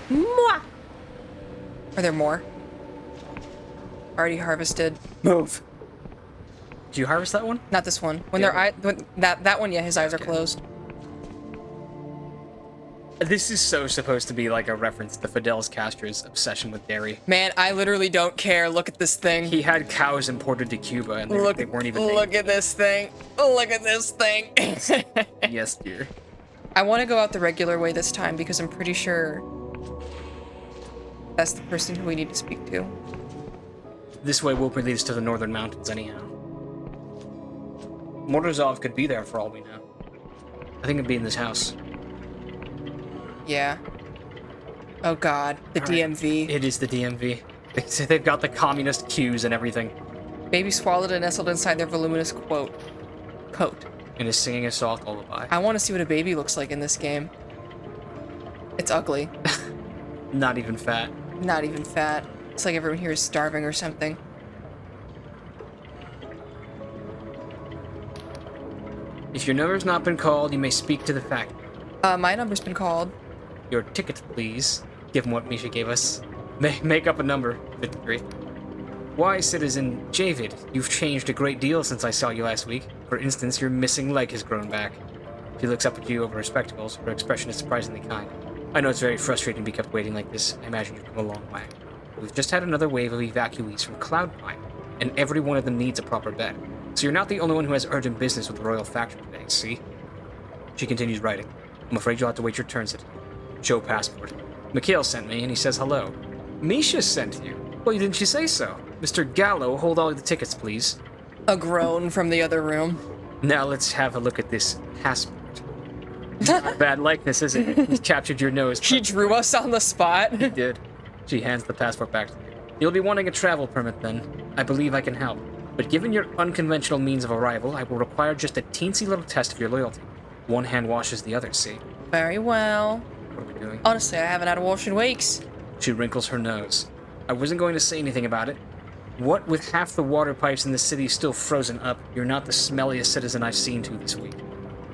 Mwah! Are there more? Already harvested. Move. Did you harvest that one? Not this one. When Yeah. that one, yeah, his eyes are Okay. closed. This is so supposed to be like a reference to Fidel Castro's obsession with dairy. Man, I literally don't care. Look at this thing. He had cows imported to Cuba, and they weren't even Look named. at this thing. Look at this thing. Yes, dear. I want to go out the regular way this time because I'm pretty sure that's the person who we need to speak to. This way will lead us to the northern mountains anyhow. Morozov could be there for all we know. I think it'd be in this house. Yeah. Oh god, the All right. DMV. It is the DMV. They've got the communist cues and everything. Baby swallowed and nestled inside their voluminous coat. And is singing a soft lullaby. I want to see what a baby looks like in this game. It's ugly. Not even fat. Not even fat. It's like everyone here is starving or something. If your number's not been called, you may speak to the factory. My number's been called. Your ticket, please. Given what Misha gave us. Make up a number. 53. Why, citizen Javid, you've changed a great deal since I saw you last week. For instance, your missing leg has grown back. She looks up at you over her spectacles. Her expression is surprisingly kind. I know it's very frustrating to be kept waiting like this. I imagine you've come a long way. We've just had another wave of evacuees from Cloudpine, and every one of them needs a proper bed. So you're not the only one who has urgent business with the Royal Factory today, see? She continues writing. I'm afraid you'll have to wait your turn, citizen. Show passport. Mikhail sent me, and he says hello. Misha sent you? Well, didn't you say so? Mr. Gallo, hold all the tickets, please. A groan from the other room. Now let's have a look at this passport. Bad likeness, is it? He captured your nose. She drew us on the spot. He did. She hands the passport back to you. You'll be wanting a travel permit then. I believe I can help. But given your unconventional means of arrival, I will require just a teensy little test of your loyalty. One hand washes the other, see? Very well. What are we doing? Honestly, I haven't had a wash in weeks. She wrinkles her nose. I wasn't going to say anything about it. What with half the water pipes in the city still frozen up, you're not the smelliest citizen I've seen to this week.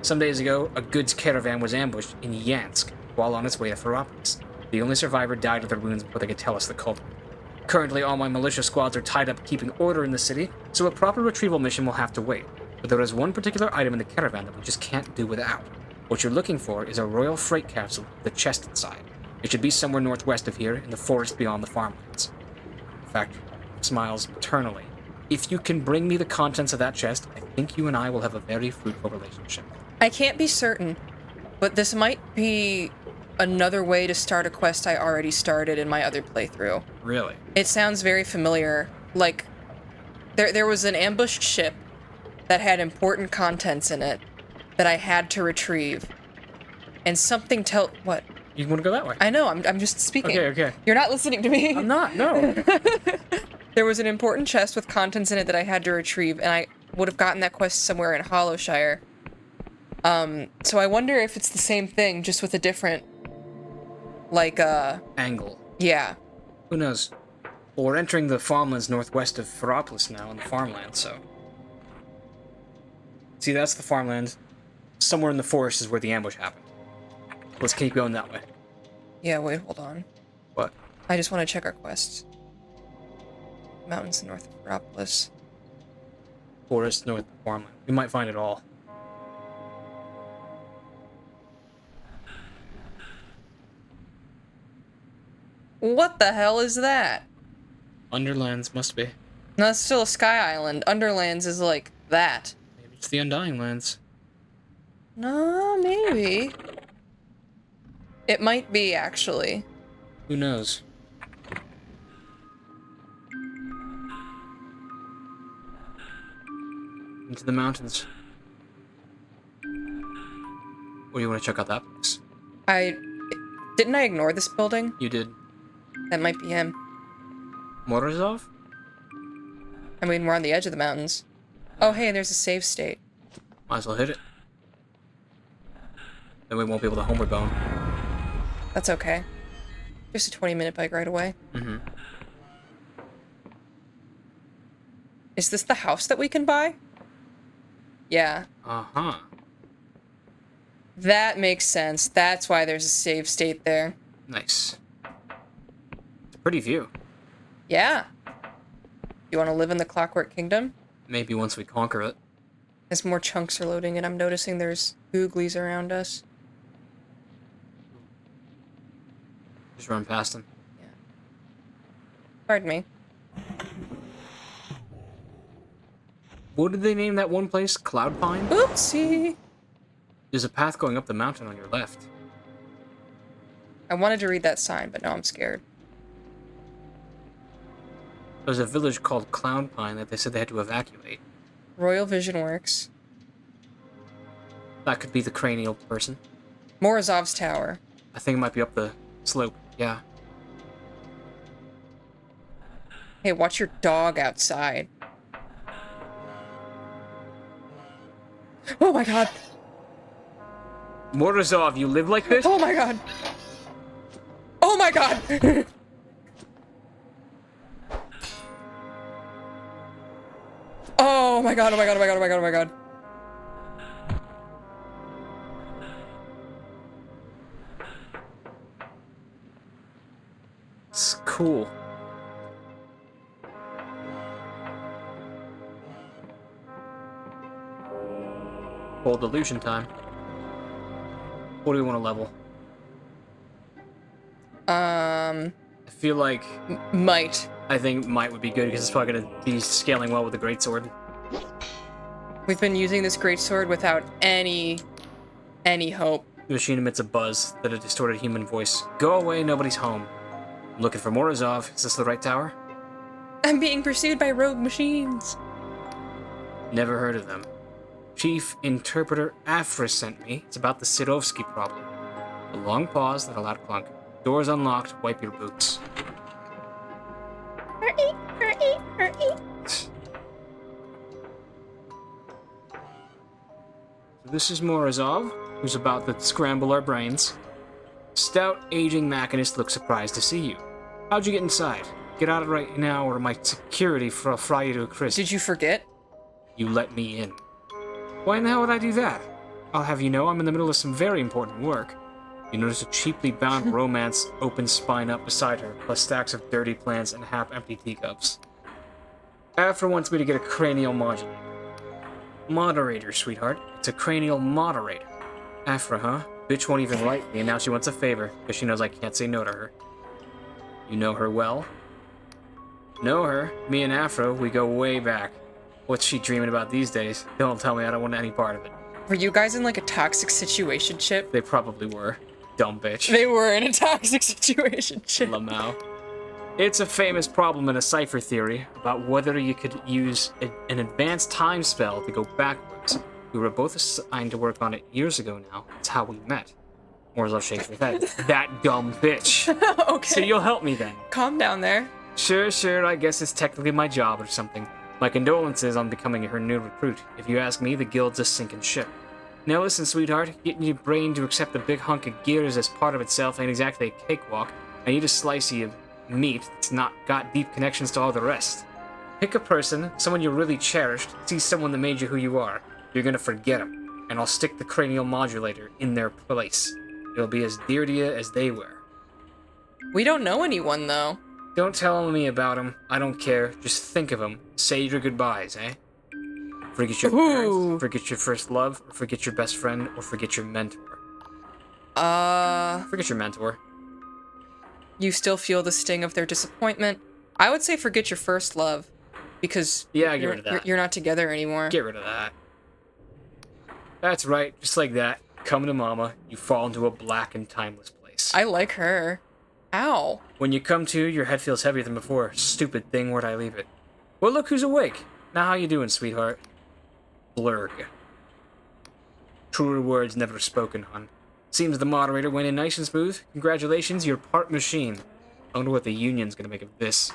Some days ago, a goods caravan was ambushed in Yansk while on its way to Ferropolis. The only survivor died of their wounds before they could tell us the culprit. Currently, all my militia squads are tied up keeping order in the city, so a proper retrieval mission will have to wait. But there is one particular item in the caravan that we just can't do without. What you're looking for is a royal freight capsule with a chest inside. It should be somewhere northwest of here, in the forest beyond the farmlands. In fact, smiles eternally. If you can bring me the contents of that chest, I think you and I will have a very fruitful relationship. I can't be certain, but this might be another way to start a quest I already started in my other playthrough. Really? It sounds very familiar. Like, there was an ambushed ship that had important contents in it that I had to retrieve. And something what? You want to go that way? I know, I'm just speaking. Okay. You're not listening to me. I'm not, no. There was an important chest with contents in it that I had to retrieve, and I would have gotten that quest somewhere in Hollowshire. So I wonder if it's the same thing, just with a different, Angle. yeah. Who knows? Well, we're entering the farmlands northwest of Ferropolis now, in the farmland, so... See, that's the farmland. Somewhere in the forest is where the ambush happened. Let's keep going that way. Yeah, wait, hold on. What? I just want to check our quests. Mountains north of Ferropolis. Forest north of farmland. We might find it all. What the hell is that? Underlands must be. No, that's still a sky island. Underlands is like that. Maybe it's the Undying Lands. No, maybe. It might be, actually. Who knows? Into the mountains. Or you want to check out that place? Didn't I ignore this building? You did. That might be him. Morozov? I mean, we're on the edge of the mountains. Oh, hey, there's a save state. Might as well hit it. Then we won't be able to homeward bound. That's okay. Just a 20-minute bike ride away. Mm-hmm. Is this the house that we can buy? Yeah. Uh-huh. That makes sense. That's why there's a save state there. Nice. Pretty view. Yeah. You want to live in the Clockwork Kingdom? Maybe once we conquer it. As more chunks are loading, and I'm noticing there's googlies around us. Just run past them. Yeah. Pardon me. What did they name that one place? Cloud Pine? Oopsie! There's a path going up the mountain on your left. I wanted to read that sign, but now I'm scared. There's a village called Cloud Pine that they said they had to evacuate. Royal Vision Works. That could be the cranial person. Morozov's Tower. I think it might be up the slope. Yeah. Hey, watch your dog outside. Oh my god! Morozov, you live like this? Oh my god! Oh my god! Oh my god, oh my god, oh my god, oh my god, oh my god. It's cool. Full delusion time. What do we want to level? I feel like... Might. I think might would be good because it's probably going to be scaling well with the greatsword. We've been using this greatsword without any hope. The machine emits a buzz that a distorted human voice. Go away, nobody's home. I'm looking for Morozov. Is this the right tower? I'm being pursued by rogue machines. Never heard of them. Chief Interpreter Afra sent me. It's about the Sidovsky problem. A long pause, then a loud clunk. Doors unlocked, wipe your boots. Hurry, hurry, hurry. This is Morozov, who's about to scramble our brains. Stout, aging machinist looks surprised to see you. How'd you get inside? Get out right now or my security will fry you to a crisp. Did you forget? You let me in. Why in the hell would I do that? I'll have you know I'm in the middle of some very important work. You notice a cheaply bound romance open spine up beside her, plus stacks of dirty plants and half-empty teacups. Afra wants me to get a cranial modulator. Moderator, sweetheart. It's a cranial moderator. Afra, huh? Bitch won't even like me, and now she wants a favor, because she knows I can't say no to her. You know her well? Know her? Me and Afra, we go way back. What's she dreaming about these days? Don't tell me I don't want any part of it. Were you guys in like a toxic situationship? They probably were. Dumb bitch. They were in a toxic situationship. Lamau. It's a famous problem in a cipher theory about whether you could use an advanced time spell to go backwards. We were both assigned to work on it years ago now. That's how we met. Morozov shakes his head. That dumb bitch. Okay. So you'll help me then. Calm down there. Sure, I guess it's technically my job or something. My condolences on becoming her new recruit. If you ask me, the guild's a sinking ship. Now listen, sweetheart, getting your brain to accept a big hunk of gears as part of itself ain't exactly a cakewalk. I need a slice of meat that's not got deep connections to all the rest. Pick a person, someone you really cherished, see someone that made you who you are. You're gonna forget them, and I'll stick the cranial modulator in their place. It'll be as dear to you as they were. We don't know anyone, though. Don't tell me about them. I don't care. Just think of them. Say your goodbyes, eh? Forget your parents, forget your first love, or forget your best friend, or forget your mentor. Forget your mentor. You still feel the sting of their disappointment. I would say forget your first love, because yeah, get rid of that. You're not together anymore. Get rid of that. That's right, just like that. Come to mama, you fall into a black and timeless place. I like her. Ow. When you come to, your head feels heavier than before. Stupid thing, where'd I leave it? Well, look who's awake. Now how you doing, sweetheart? Blurg. Truer words never spoken, hon. Seems the moderator went in nice and smooth. Congratulations, you're part machine. I wonder what the union's gonna make of this.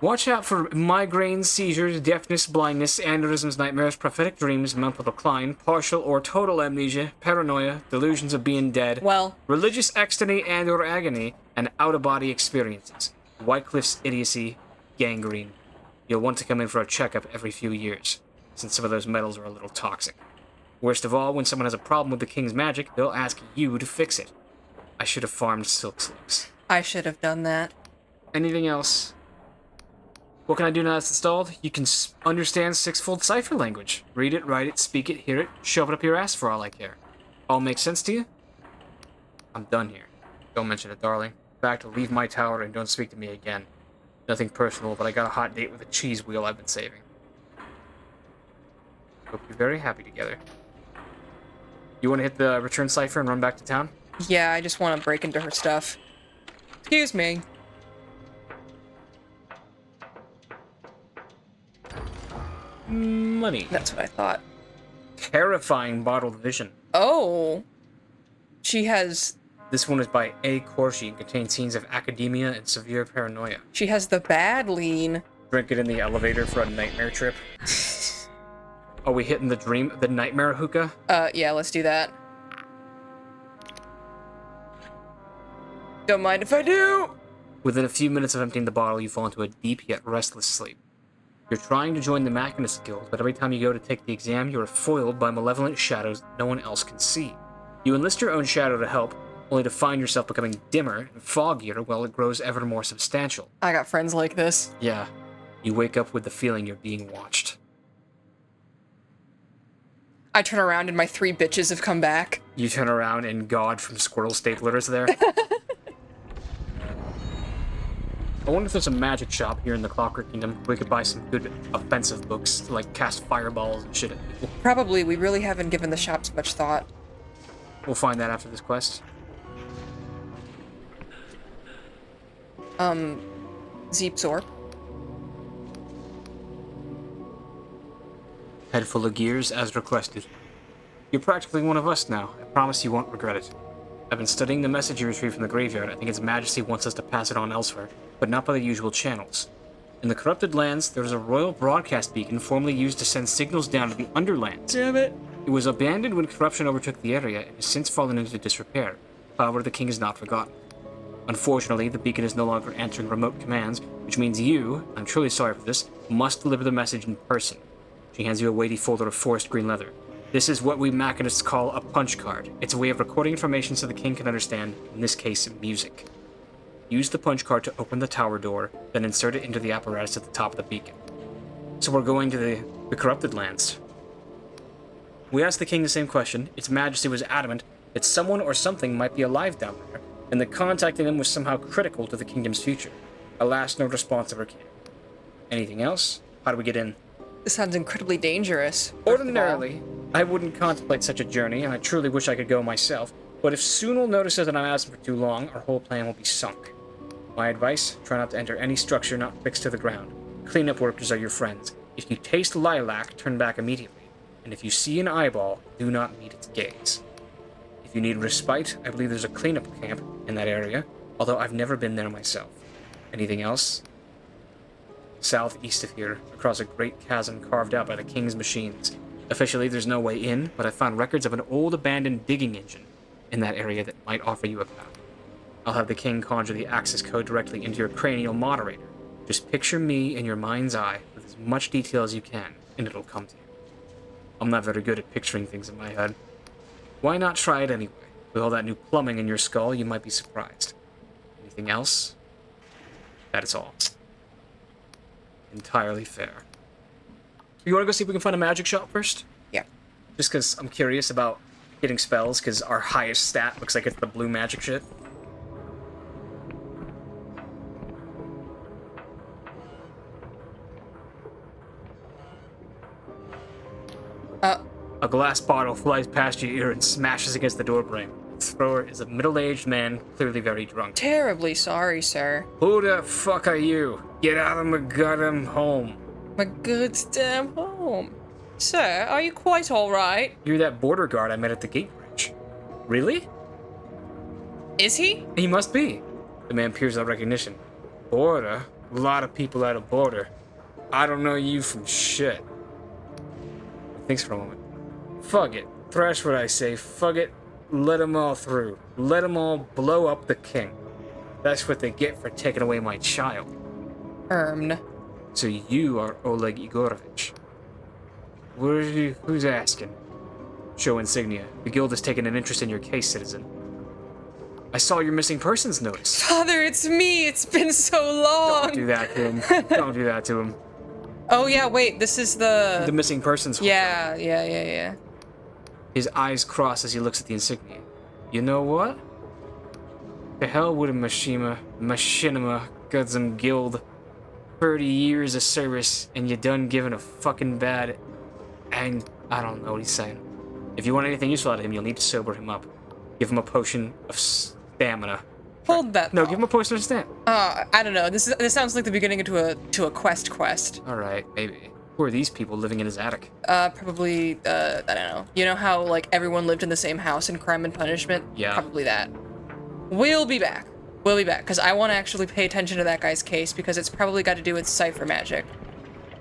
Watch out for migraines, seizures, deafness, blindness, aneurysms, nightmares, prophetic dreams, mental decline, partial or total amnesia, paranoia, delusions of being dead, religious ecstasy and or agony, and out-of-body experiences. Whitecliffe's idiocy, gangrene. You'll want to come in for a checkup every few years, since some of those metals are a little toxic. Worst of all, when someone has a problem with the king's magic, they'll ask you to fix it. I should have farmed silk slugs. I should have done that. Anything else? What can I do now that's installed? You can understand sixfold cipher language. Read it, write it, speak it, hear it, shove it up your ass for all I care. All makes sense to you? I'm done here. Don't mention it, darling. In fact, leave my tower and don't speak to me again. Nothing personal, but I got a hot date with a cheese wheel I've been saving. Hope you're very happy together. You want to hit the return cipher and run back to town? Yeah, I just want to break into her stuff. Excuse me. Money. That's what I thought. Terrifying bottled vision. Oh. She has... This one is by A. Corsi and contains scenes of academia and severe paranoia. She has the bad lean. Drink it in the elevator for a nightmare trip. Are we hitting the nightmare hookah? Yeah, let's do that. Don't mind if I do! Within a few minutes of emptying the bottle, you fall into a deep yet restless sleep. You're trying to join the Machinist Guild, but every time you go to take the exam, you are foiled by malevolent shadows no one else can see. You enlist your own shadow to help, only to find yourself becoming dimmer and foggier while it grows ever more substantial. I got friends like this. Yeah, you wake up with the feeling you're being watched. I turn around and my 3 bitches have come back. You turn around and God from Squirrel Stapler is there. I wonder if there's a magic shop here in the Clockwork Kingdom where we could buy some good offensive books to, like, cast fireballs and shit at people. Probably. We really haven't given the shops much thought. We'll find that after this quest. Zeepzorp. Head full of gears, as requested. You're practically one of us now. I promise you won't regret it. I've been studying the message you retrieved from the graveyard. I think His Majesty wants us to pass it on elsewhere, but not by the usual channels. In the corrupted lands, there was a royal broadcast beacon formerly used to send signals down to the underlands. Damn it. It was abandoned when corruption overtook the area and has since fallen into disrepair. However, the king is not forgotten. Unfortunately, the beacon is no longer answering remote commands, which means you, I'm truly sorry for this, must deliver the message in person. She hands you a weighty folder of forest green leather. This is what we machinists call a punch card. It's a way of recording information so the king can understand, in this case, music. Use the punch card to open the tower door, then insert it into the apparatus at the top of the beacon. So we're going to the corrupted lands. We asked the king the same question. Its Majesty was adamant that someone or something might be alive down there, and that contacting them was somehow critical to the kingdom's future. Alas, no response ever came. Anything else? How do we get in? This sounds incredibly dangerous. Ordinarily, I wouldn't contemplate such a journey, and I truly wish I could go myself, but if Sunil notices that I'm absent for too long, our whole plan will be sunk. My advice, try not to enter any structure not fixed to the ground. Cleanup workers are your friends. If you taste lilac, turn back immediately, and if you see an eyeball, do not meet its gaze. If you need respite, I believe there's a cleanup camp in that area, although I've never been there myself. Anything else? Southeast of here, across a great chasm carved out by the king's machines. Officially, there's no way in, but I found records of an old abandoned digging engine in that area that might offer you a path. I'll have the king conjure the access code directly into your cranial moderator. Just picture me in your mind's eye with as much detail as you can, and it'll come to you. I'm not very good at picturing things in my head. Why not try it anyway? With all that new plumbing in your skull, you might be surprised. Anything else? That is all. Entirely fair. You want to go see if we can find a magic shop first? Yeah. Just because I'm curious about getting spells, because our highest stat looks like it's the blue magic shit. A glass bottle flies past your ear and smashes against the doorframe. Its thrower is a middle-aged man, clearly very drunk. Terribly sorry, sir. Who the fuck are you? Get out of my goddamn home. My good damn home. Sir, are you quite alright? You're that border guard I met at the gate bridge. Really? Is he? He must be. The man peers out recognition. Border? A lot of people at a border. I don't know you from shit. Thinks for a moment. Fuck it. Thrash what I say. Fuck it. Let them all through. Let them all blow up the king. That's what they get for taking away my child. So you are Oleg Igorovich. Who's asking? Show insignia. The guild has taken an interest in your case, citizen. I saw your missing persons notice. Father, it's me. It's been so long. Don't do that to him. Don't do that to him. Oh yeah, wait. This is The missing persons. Yeah. His eyes cross as he looks at the insignia. You know what? The hell with a Machinima Gudzum Guild. 30 years of service, and you done giving a fucking bad... And I don't know what he's saying. If you want anything useful out of him, you'll need to sober him up. Give him a potion of stamina. Hold that. No, give him a potion of stamina. I don't know. This sounds like the beginning to a quest. All right, maybe. Who are these people living in his attic? Probably, I don't know. You know how, like, everyone lived in the same house in Crime and Punishment? Yeah. Probably that. We'll be back, because I want to actually pay attention to that guy's case, because it's probably got to do with cipher magic.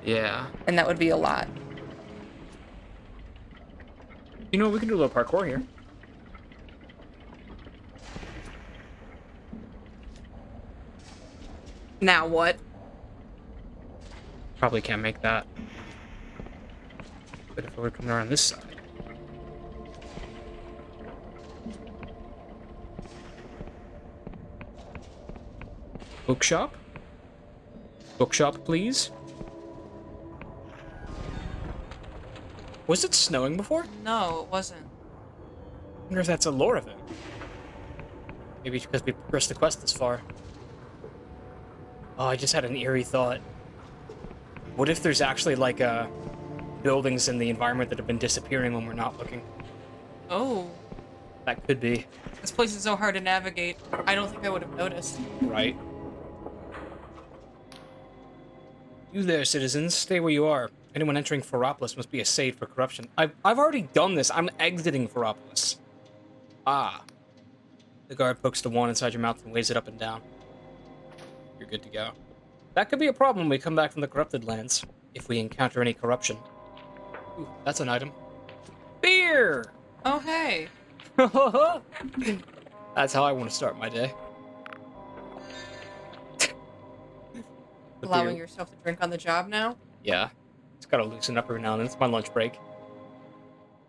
Yeah. And that would be a lot. You know, we can do a little parkour here. Now what? Probably can't make that. But if we're coming around this side... Bookshop? Bookshop, please? Was it snowing before? No, it wasn't. I wonder if that's a lore of it. Maybe because we progressed the quest this far. Oh, I just had an eerie thought. What if there's actually, like, buildings in the environment that have been disappearing when we're not looking? Oh. That could be. This place is so hard to navigate. I don't think I would have noticed. Right. You there, citizens. Stay where you are. Anyone entering Ferropolis must be assayed for corruption. I've already done this. I'm exiting Ferropolis. Ah. The guard pokes the wand inside your mouth and waves it up and down. You're good to go. That could be a problem when we come back from the corrupted lands, if we encounter any corruption. Ooh, that's an item. Beer! Oh, hey. That's how I want to start my day. Allowing yourself to drink on the job now? Yeah. It's gotta loosen up every now and then. It's my lunch break.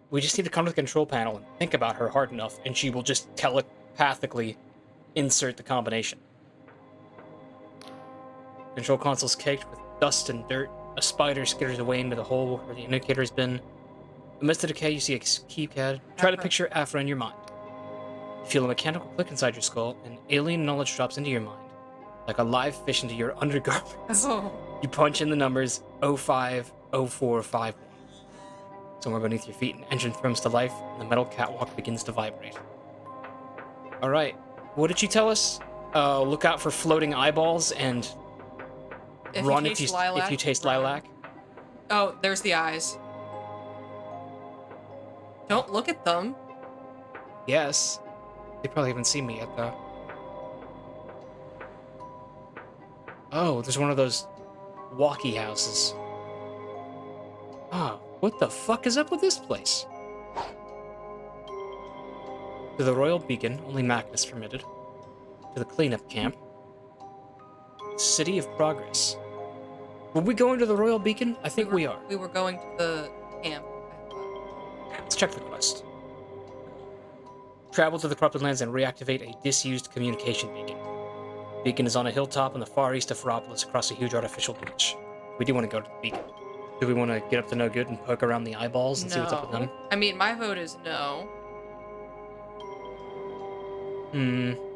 We just need to come to the control panel and think about her hard enough, and she will just telepathically insert the combination. Control console's caked with dust and dirt. A spider skitters away into the hole where the indicator's been. Amidst the decay, you see a keypad. Try to picture Afra in your mind. You feel a mechanical click inside your skull, and alien knowledge drops into your mind, like a live fish into your undergarment. Oh. You punch in the numbers 050451. Somewhere beneath your feet, an engine thrums to life, and the metal catwalk begins to vibrate. Alright, what did she tell us? Look out for floating eyeballs and run if you taste lilac. Oh, there's the eyes. Don't look at them. Yes. They probably haven't seen me yet, though. Oh, there's one of those walkie houses. Oh, what the fuck is up with this place? To the Royal Beacon, only Magnus permitted. To the cleanup camp. City of Progress. Were we going to the Royal Beacon? I think we are. We were going to the camp. Let's check the quest. Travel to the corrupted lands and reactivate a disused communication beacon. Beacon is on a hilltop in the far east of Ferropolis across a huge artificial beach. We do want to go to the beacon. Do we want to get up to no good and poke around the eyeballs and see what's up with them? I mean, my vote is no.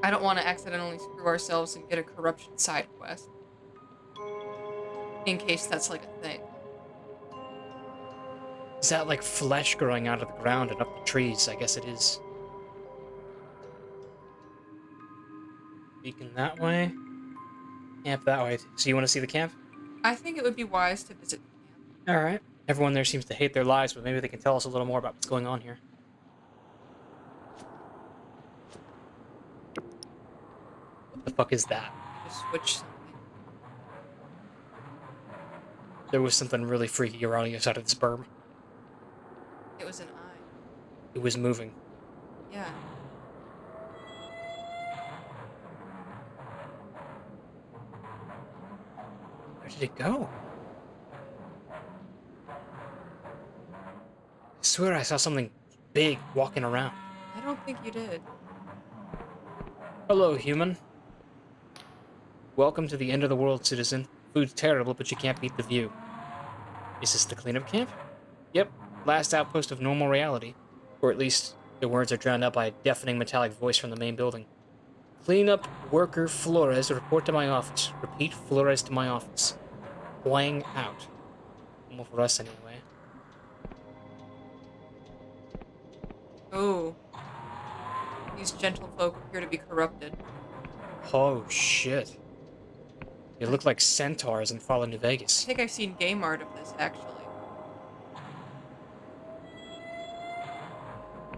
I don't want to accidentally screw ourselves and get a corruption side quest. In case that's like a thing. Is that like flesh growing out of the ground and up the trees? I guess it is. Beacon that way. Camp that way. So you want to see the camp? I think it would be wise to visit the camp. Alright. Everyone there seems to hate their lives, but maybe they can tell us a little more about what's going on here. What the fuck is that? Just switch something. There was something really freaky around the other side of this berm. It was an eye. It was moving. Yeah. Where did it go? I swear I saw something big walking around. I don't think you did. Hello, human. Welcome to the end of the world, citizen. Food's terrible, but you can't beat the view. Is this the cleanup camp? Yep, last outpost of normal reality. Or at least, the words are drowned out by a deafening metallic voice from the main building. Cleanup worker Flores, report to my office. Repeat, Flores to my office. Wang out. Well, for us, anyway. Oh. These gentlefolk appear to be corrupted. Oh, shit. They look like centaurs in Fallen New I Vegas. think I've seen game art of this, actually.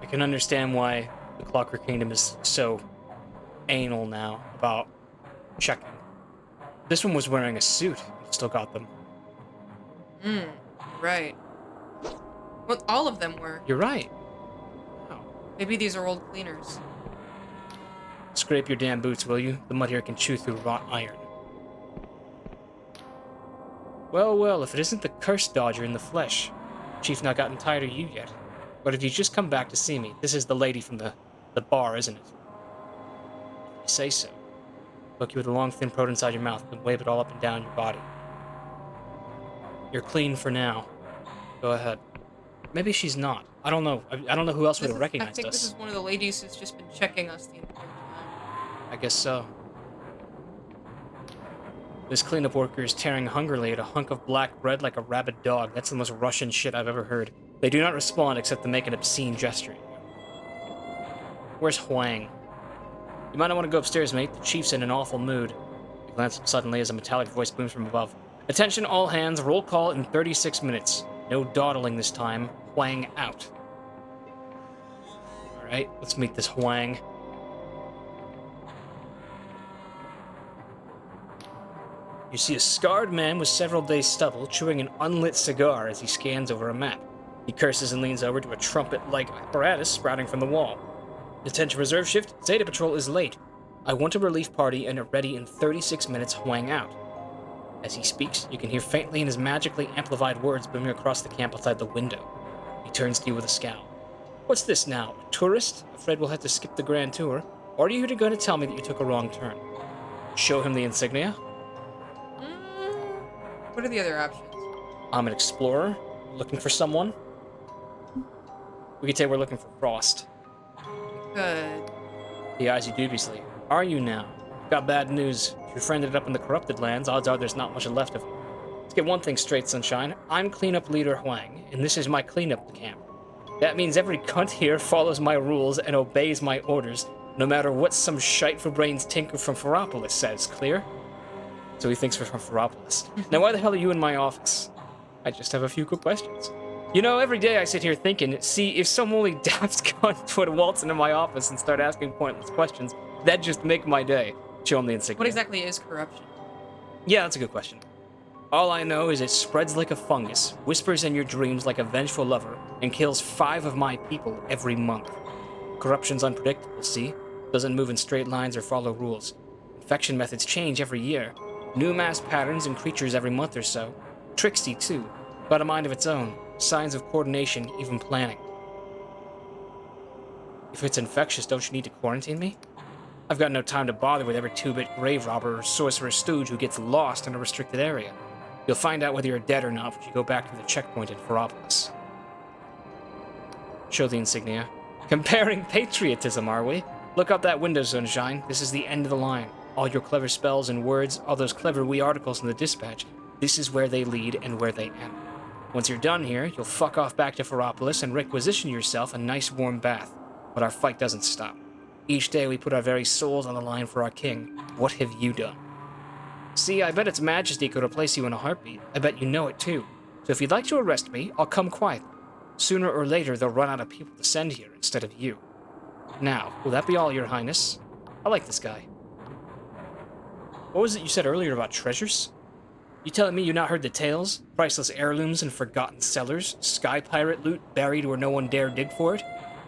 I can understand why the Clockwork Kingdom is so anal now about checking. This one was wearing a suit and still got them. Right. Well, all of them were. You're right. Wow. Maybe these are old cleaners. Scrape your damn boots, will you? The mud here can chew through wrought iron. Well, well, if it isn't the curse dodger in the flesh. Chief not gotten tired of you yet. But if you just come back to see me, this is the lady from the bar, isn't it? You say so. Hook you with a long, thin probe inside your mouth, then wave it all up and down your body. You're clean for now. Go ahead. Maybe she's not. I don't know. I don't know who else would have recognized us. I think this is one of the ladies who's just been checking us the entire time. I guess so. This cleanup worker is tearing hungrily at a hunk of black bread like a rabid dog. That's the most Russian shit I've ever heard. They do not respond except to make an obscene gesture. Where's Huang? You might not want to go upstairs, mate. The chief's in an awful mood. You glance up suddenly as a metallic voice booms from above. Attention all hands, roll call in 36 minutes. No dawdling this time. Huang out. Alright, let's meet this Huang. You see a scarred man with several days' stubble chewing an unlit cigar as he scans over a map. He curses and leans over to a trumpet-like apparatus sprouting from the wall. Attention reserve shift, Zeta Patrol is late. I want a relief party and it ready in 36 minutes, Huang out. As he speaks, you can hear faintly in his magically amplified words booming across the camp outside the window. He turns to you with a scowl. What's this now, a tourist? Afraid we'll have to skip the grand tour? Or are you going to tell me that you took a wrong turn? Show him the insignia? What are the other options? I'm an explorer, looking for someone. We could say we're looking for Frost. Good. He eyes you dubiously. Are you now? Got bad news. If your friend ended up in the corrupted lands, odds are there's not much left of him. Let's get one thing straight, Sunshine. I'm cleanup leader Huang, and this is my cleanup camp. That means every cunt here follows my rules and obeys my orders, no matter what some shite for brains tinker from Ferropolis says. Clear? So he thinks we're from Ferropolis. Now why the hell are you in my office? I just have a few quick questions. You know, every day I sit here thinking, see, if some only daft cunt would waltz into my office and start asking pointless questions, that'd just make my day. Show him the insignia. What exactly is corruption? Yeah, that's a good question. All I know is it spreads like a fungus, whispers in your dreams like a vengeful lover, and kills 5 of my people every month. Corruption's unpredictable, see? Doesn't move in straight lines or follow rules. Infection methods change every year. New mass patterns and creatures every month or so. Tricksy, too. Got a mind of its own. Signs of coordination, even planning. If it's infectious, don't you need to quarantine me? I've got no time to bother with every 2-bit grave robber or sorcerer stooge who gets lost in a restricted area. You'll find out whether you're dead or not when you go back to the checkpoint in Ferropolis. Show the insignia. Comparing patriotism, are we? Look out that window, Sunshine. This is the end of the line. All your clever spells and words, all those clever wee articles in the dispatch, this is where they lead and where they end. Once you're done here, you'll fuck off back to Ferropolis and requisition yourself a nice warm bath. But our fight doesn't stop. Each day we put our very souls on the line for our king. What have you done? See, I bet its majesty could replace you in a heartbeat. I bet you know it too. So if you'd like to arrest me, I'll come quietly. Sooner or later, they'll run out of people to send here instead of you. Now, will that be all, Your Highness? I like this guy. What was it you said earlier about treasures? You telling me you not heard the tales? Priceless heirlooms and forgotten cellars? Sky pirate loot buried where no one dare dig for it?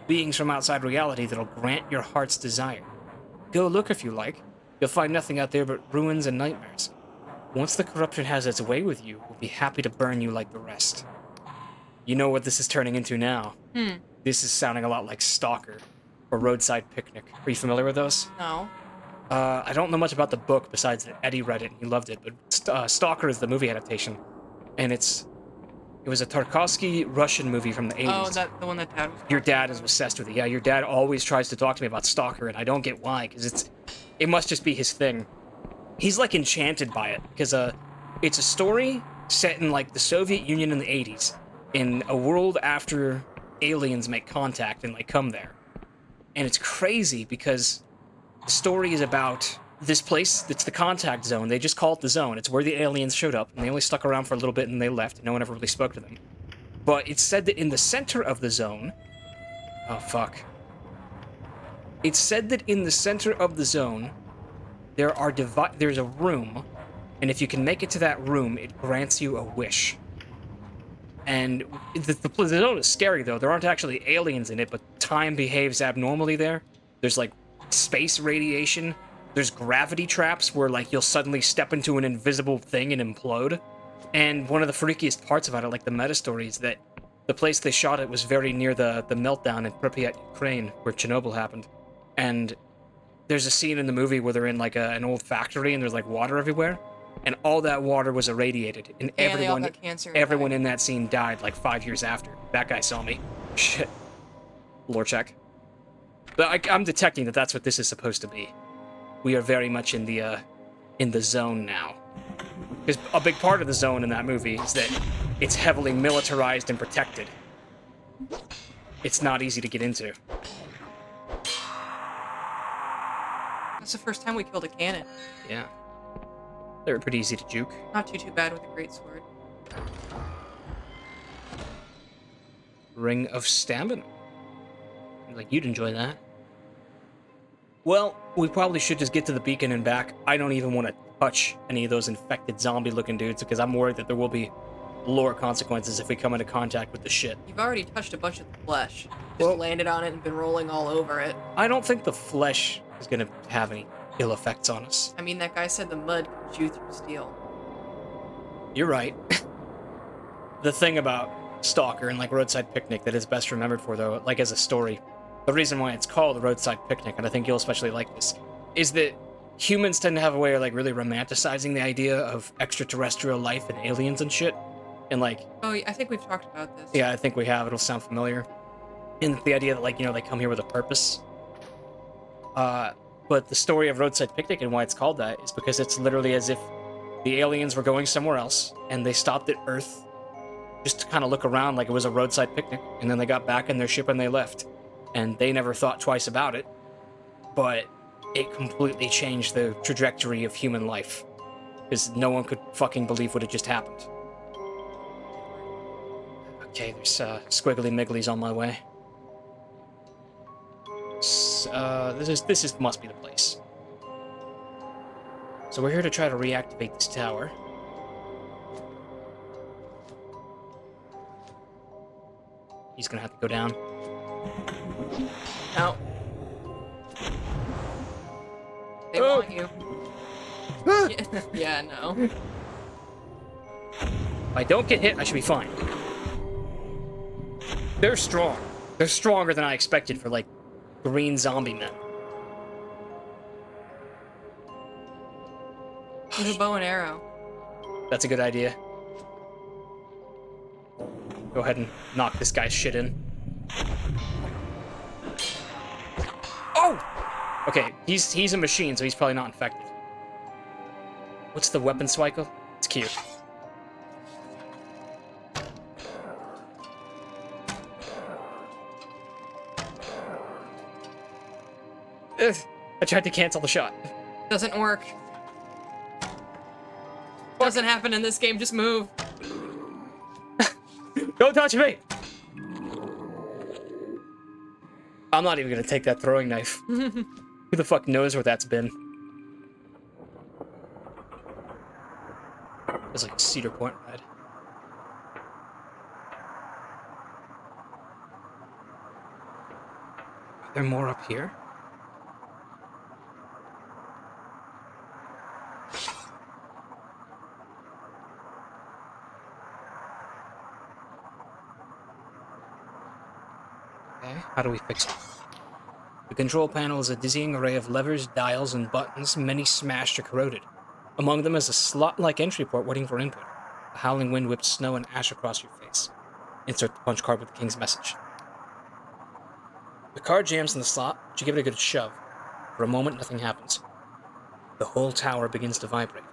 Beings from outside reality that'll grant your heart's desire. Go look if you like. You'll find nothing out there but ruins and nightmares. Once the corruption has its way with you, we'll be happy to burn you like the rest. You know what this is turning into now. This is sounding a lot like Stalker or Roadside Picnic. Are you familiar with those? No. I don't know much about the book besides that Eddie read it and he loved it, but Stalker is the movie adaptation, and it was a Tarkovsky Russian movie from the 80s. Oh, the one that Dad was Your talking dad is about. obsessed with it. Yeah, your dad always tries to talk to me about Stalker, and I don't get why, because it must just be his thing. He's like enchanted by it, because it's a story set in like the Soviet Union in the 80s, in a world after aliens make contact and like come there. And it's crazy because the story is about this place that's the contact zone. They just call it the zone. It's where the aliens showed up, and they only stuck around for a little bit and they left, and no one ever really spoke to them. But it's said that in the center of the zone... Oh, fuck. It's said that in the center of the zone, there's a room, and if you can make it to that room, it grants you a wish. And the zone is scary, though. There aren't actually aliens in it, but time behaves abnormally there. There's, like, space radiation. There's gravity traps where, like, you'll suddenly step into an invisible thing and implode. And one of the freakiest parts about it, like the meta story, is that the place they shot it was very near the meltdown in Pripyat, Ukraine, where Chernobyl happened. And there's a scene in the movie where they're in, like, an old factory and there's, like, water everywhere. And all that water was irradiated, and They all got cancer. everyone in that scene died like 5 years after. That guy saw me. Shit. Lore check. But I'm detecting that that's what this is supposed to be. We are very much in the zone now. Because a big part of the zone in that movie is that it's heavily militarized and protected. It's not easy to get into. That's the first time we killed a cannon. Yeah. They were pretty easy to juke. Not too bad with a great sword. Ring of Stamina. Like, you'd enjoy that. Well, we probably should just get to the beacon and back. I don't even want to touch any of those infected zombie-looking dudes, because I'm worried that there will be lore consequences if we come into contact with the shit. You've already touched a bunch of the flesh. Just Well, landed on it and been rolling all over it. I don't think the flesh is going to have any ill effects on us. I mean, that guy said the mud could chew through steel. You're right. The thing about Stalker and, like, Roadside Picnic that is best remembered for, though, like, as a story, the reason why it's called Roadside Picnic, and I think you'll especially like this, is that humans tend to have a way of, like, really romanticizing the idea of extraterrestrial life and aliens and shit. And, like... Oh, I think we've talked about this. Yeah, I think we have. It'll sound familiar. And the idea that, like, you know, they come here with a purpose. But the story of Roadside Picnic and why it's called that is because it's literally as if the aliens were going somewhere else, and they stopped at Earth just to kind of look around like it was a roadside picnic, and then they got back in their ship and they left. And they never thought twice about it, but it completely changed the trajectory of human life. Because no one could fucking believe what had just happened. Okay, there's squiggly migglies on my way. This must be the place. So we're here to try to reactivate this tower. He's gonna have to go down. No. They want you. Yeah, no. If I don't get hit, I should be fine. They're strong. They're stronger than I expected for, like, green zombie men. There's a bow and arrow. That's a good idea. Go ahead and knock this guy's shit in. Oh! Okay, he's a machine, so he's probably not infected. What's the weapon cycle? It's cute. Ugh, I tried to cancel the shot. Doesn't work. Doesn't happen in this game, just move. Don't touch me! I'm not even gonna take that throwing knife. Who the fuck knows where that's been? There's like a Cedar Point ride. Are there more up here? Okay, how do we fix it? The control panel is a dizzying array of levers, dials, and buttons, many smashed or corroded. Among them is a slot-like entry port waiting for input. A howling wind whips snow and ash across your face. Insert the punch card with the king's message. The card jams in the slot, but you give it a good shove. For a moment, nothing happens. The whole tower begins to vibrate.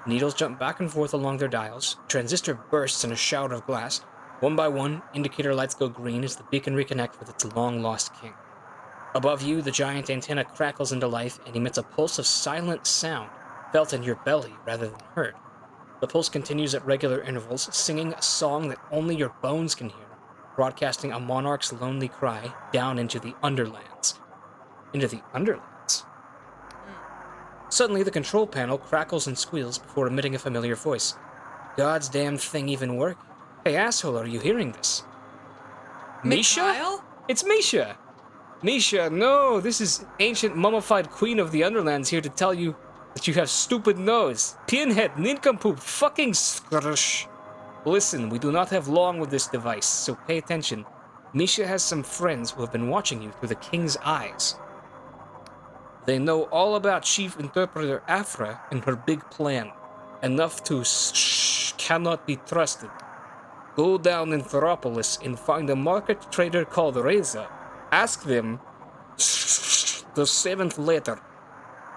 Needles jump back and forth along their dials. Transistor bursts in a shower of glass. One by one, indicator lights go green as the beacon reconnects with its long-lost king. Above you, the giant antenna crackles into life and emits a pulse of silent sound, felt in your belly rather than heard. The pulse continues at regular intervals, singing a song that only your bones can hear, broadcasting a monarch's lonely cry down into the underlands. Into the underlands? Suddenly, the control panel crackles and squeals before emitting a familiar voice. God's damn thing even work? Hey, asshole, are you hearing this? Misha? Mikhail? It's Misha! Misha, no, this is ancient mummified queen of the Underlands here to tell you that you have stupid nose, pinhead, nincompoop, fucking skrush. Listen, we do not have long with this device, so pay attention. Misha has some friends who have been watching you through the king's eyes. They know all about Chief Interpreter Afra and her big plan. Enough to cannot be trusted. Go down in Theropolis and find a market trader called Reza. Ask them the 7th letter.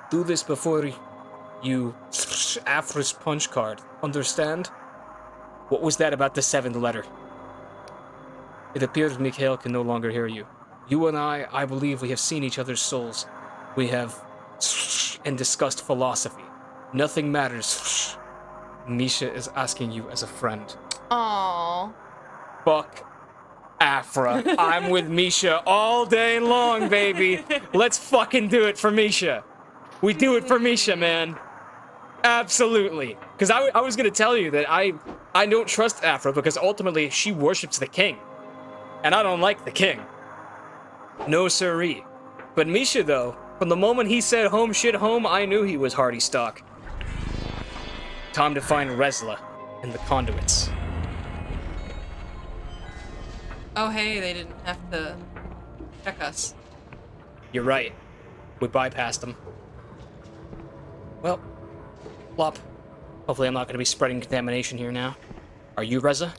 Do this before you Afra's punch card. Understand? What was that about the 7th letter? It appears Mikhail can no longer hear you. You and I believe we have seen each other's souls. We have and discussed philosophy. Nothing matters. Misha is asking you as a friend. Aww. Fuck Afra. I'm with Misha all day long, baby. Let's fucking do it for Misha. We do it for Misha, man. Absolutely. Because I was going to tell you that I don't trust Afra because ultimately she worships the king. And I don't like the king. No siree. But Misha, though, from the moment he said home shit home, I knew he was hardy stock. Time to find Resla and the conduits. Oh, hey, they didn't have to check us. You're right. We bypassed them. Well, plop. Hopefully I'm not going to be spreading contamination here now. Are you Reza?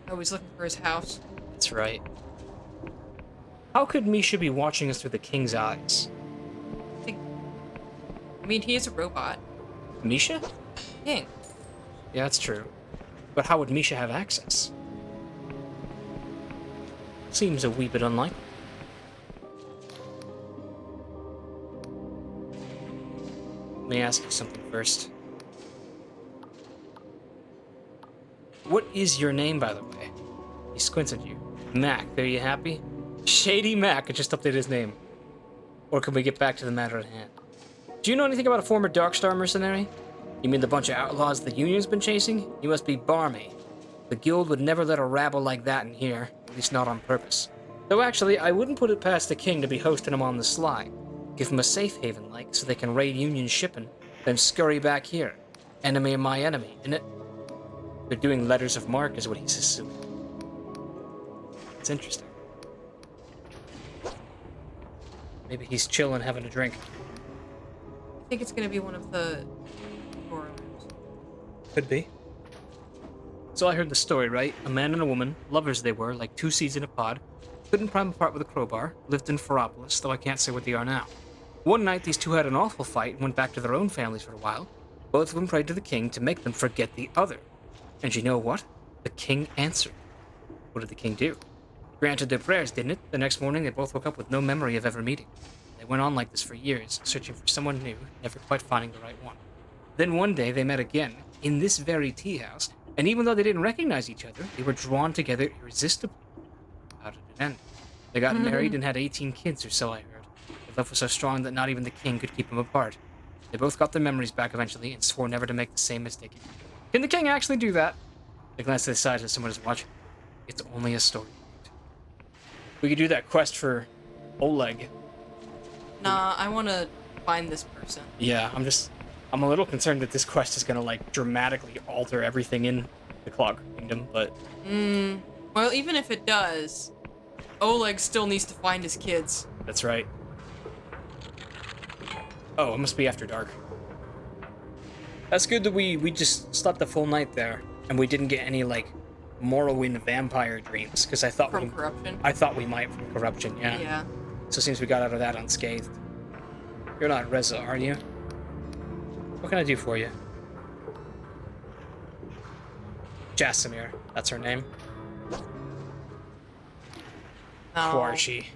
Oh, he's looking for his house. That's right. How could Misha be watching us through the king's eyes? I mean, he is a robot. Misha? King. Yeah, that's true. But how would Misha have access? Seems a wee bit unlikely. Let me ask you something first. What is your name, by the way? He squints at you. Mac, are you happy? Shady Mac, I just updated his name. Or can we get back to the matter at hand? Do you know anything about a former Darkstar mercenary? You mean the bunch of outlaws the Union's been chasing? You must be barmy. The guild would never let a rabble like that in here, at least not on purpose. Though actually, I wouldn't put it past the king to be hosting them on the sly. Give them a safe haven, like, so they can raid Union shipping, then scurry back here. Enemy of my enemy, innit? They're doing letters of marque, is what he's assuming. It's interesting. Maybe he's chilling, having a drink. I think it's gonna be one of the rooms. Could be. So I heard the story, right? A man and a woman, lovers they were, like two seeds in a pod, couldn't prime apart with a crowbar, lived in Theropolis, though I can't say what they are now. One night, these two had an awful fight and went back to their own families for a while. Both of them prayed to the king to make them forget the other. And you know what? The king answered. What did the king do? Granted their prayers, didn't it? The next morning, they both woke up with no memory of ever meeting. They went on like this for years, searching for someone new, never quite finding the right one. Then one day, they met again, in this very tea house, and even though they didn't recognize each other, they were drawn together irresistibly. How did it end? They got married and had 18 kids or so, I heard. Their love was so strong that not even the king could keep them apart. They both got their memories back eventually and swore never to make the same mistake again. Can the king actually do that? They glanced to the side as someone is watching. It's only a story. We could do that quest for Oleg. Nah, I want to find this person. Yeah, I'm a little concerned that this quest is gonna, like, dramatically alter everything in the Clock Kingdom, but... Well, even if it does, Oleg still needs to find his kids. That's right. Oh, it must be after dark. That's good that we just slept the full night there, and we didn't get any, like, Morrowind vampire dreams, because I thought From corruption? I thought we might from corruption, yeah. Yeah. So it seems we got out of that unscathed. You're not Reza, are you? What can I do for you? Jasamir, that's her name. No. Quarshi.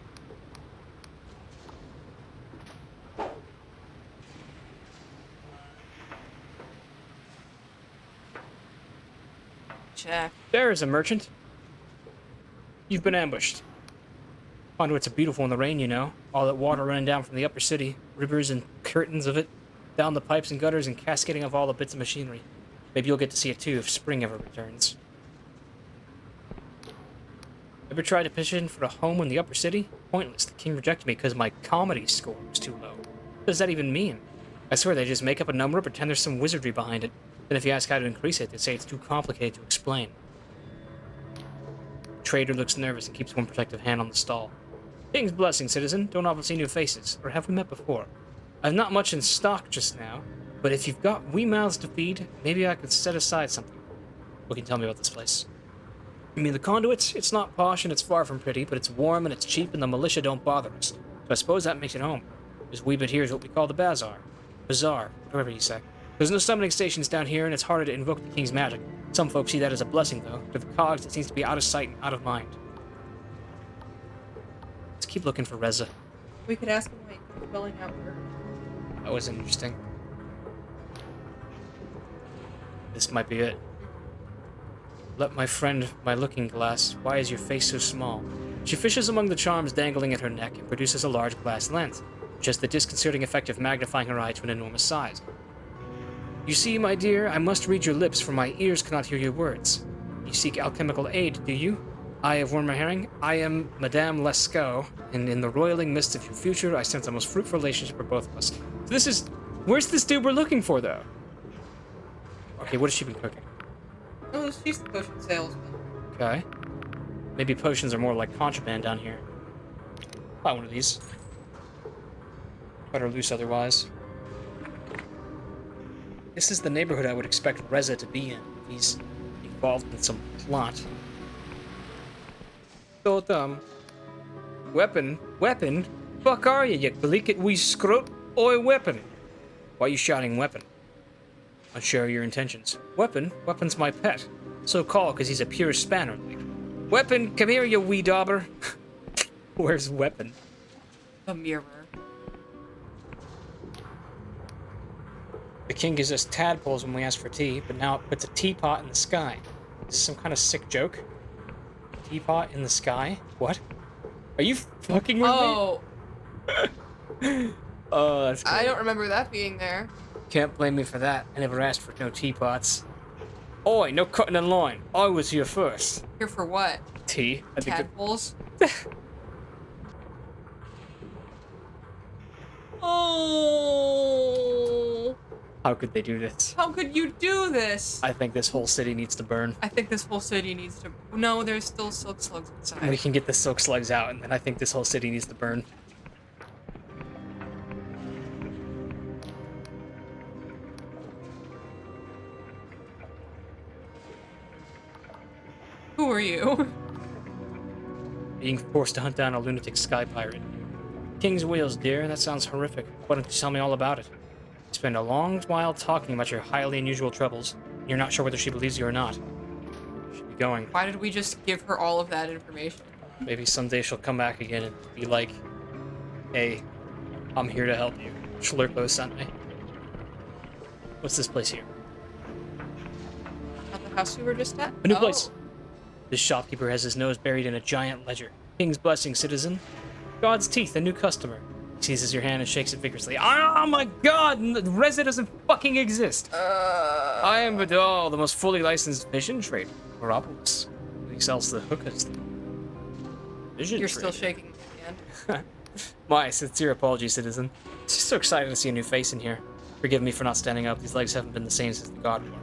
Check. There is a merchant. You've been ambushed. Conduits are beautiful in the rain, you know. All that water running down from the upper city, rivers and curtains of it, down the pipes and gutters and cascading off all the bits of machinery. Maybe you'll get to see it too if spring ever returns. Ever tried to petition for a home in the upper city? Pointless. The king rejected me because my comedy score was too low. What does that even mean? I swear they just make up a number and pretend there's some wizardry behind it. Then if you ask how to increase it, they say it's too complicated to explain. The trader looks nervous and keeps one protective hand on the stall. King's blessing, citizen. Don't often see new faces. Or have we met before? I've not much in stock just now, but if you've got wee mouths to feed, maybe I could set aside something. What can you tell me about this place? I mean, the conduits, it's not posh and it's far from pretty, but it's warm and it's cheap and the militia don't bother us. So I suppose that makes it home. This wee bit here is what we call the bazaar. Bazaar, whatever you say. There's no summoning stations down here and it's harder to invoke the king's magic. Some folks see that as a blessing, though. To the cogs, it seems to be out of sight and out of mind. Let's keep looking for Reza. We could ask him why he's spelling out her. That was interesting. This might be it. Let my friend my looking glass. Why is your face so small? She fishes among the charms dangling at her neck and produces a large glass lens, just the disconcerting effect of magnifying her eye to an enormous size. You see, my dear, I must read your lips, for my ears cannot hear your words. You seek alchemical aid, do you? I of Wormer Herring, I am Madame Lescaut, and in the roiling mists of your future, I sense a most fruitful relationship for both of us. So this is... Where's this dude we're looking for, though? Okay, what has she been cooking? Oh, she's the potion salesman. Okay. Maybe potions are more like contraband down here. Buy one of these. Better loose otherwise. This is the neighborhood I would expect Reza to be in. He's involved in some plot. So dumb. Weapon? Weapon? Fuck are you gleekit wee scrot? Oi, weapon! Why are you shouting weapon? Unsure of your intentions. Weapon? Weapon's my pet. So called because he's a pure spanner. Like, Weapon, come here, you wee dauber. Where's Weapon? A mirror. The king gives us tadpoles when we ask for tea, but now it puts a teapot in the sky. Is this some kind of sick joke? Teapot in the sky? What? Are you fucking with me? Oh, that's cool. I don't remember that being there. Can't blame me for that. I never asked for no teapots. Oi, no cutting in line. I was here first. Here for what? Tea. I think Tadpoles? Oh! How could they do this? How could you do this? I think this whole city needs to burn. I think this whole city needs to... No, there's still silk slugs inside. We can get the silk slugs out, and then I think this whole city needs to burn. Who are you? Being forced to hunt down a lunatic sky pirate. King's wheels, dear. That sounds horrific. Why don't you tell me all about it? You spend a long while talking about your highly unusual troubles. And you're not sure whether she believes you or not. Should be going. Why did we just give her all of that information? Maybe someday she'll come back again and be like, hey, I'm here to help you. Schlurpo sent me. What's this place here? Not the house we were just at? A new place. This shopkeeper has his nose buried in a giant ledger. King's blessing, citizen. God's teeth, a new customer. He seizes your hand and shakes it vigorously. Oh my god! Reza doesn't fucking exist! I am Vidal, the most fully licensed vision trader. Morozov. He sells the hookahs. Vision You're trader. still shaking your hand. My sincere apologies, citizen. Just so excited to see a new face in here. Forgive me for not standing up. These legs haven't been the same since the God War.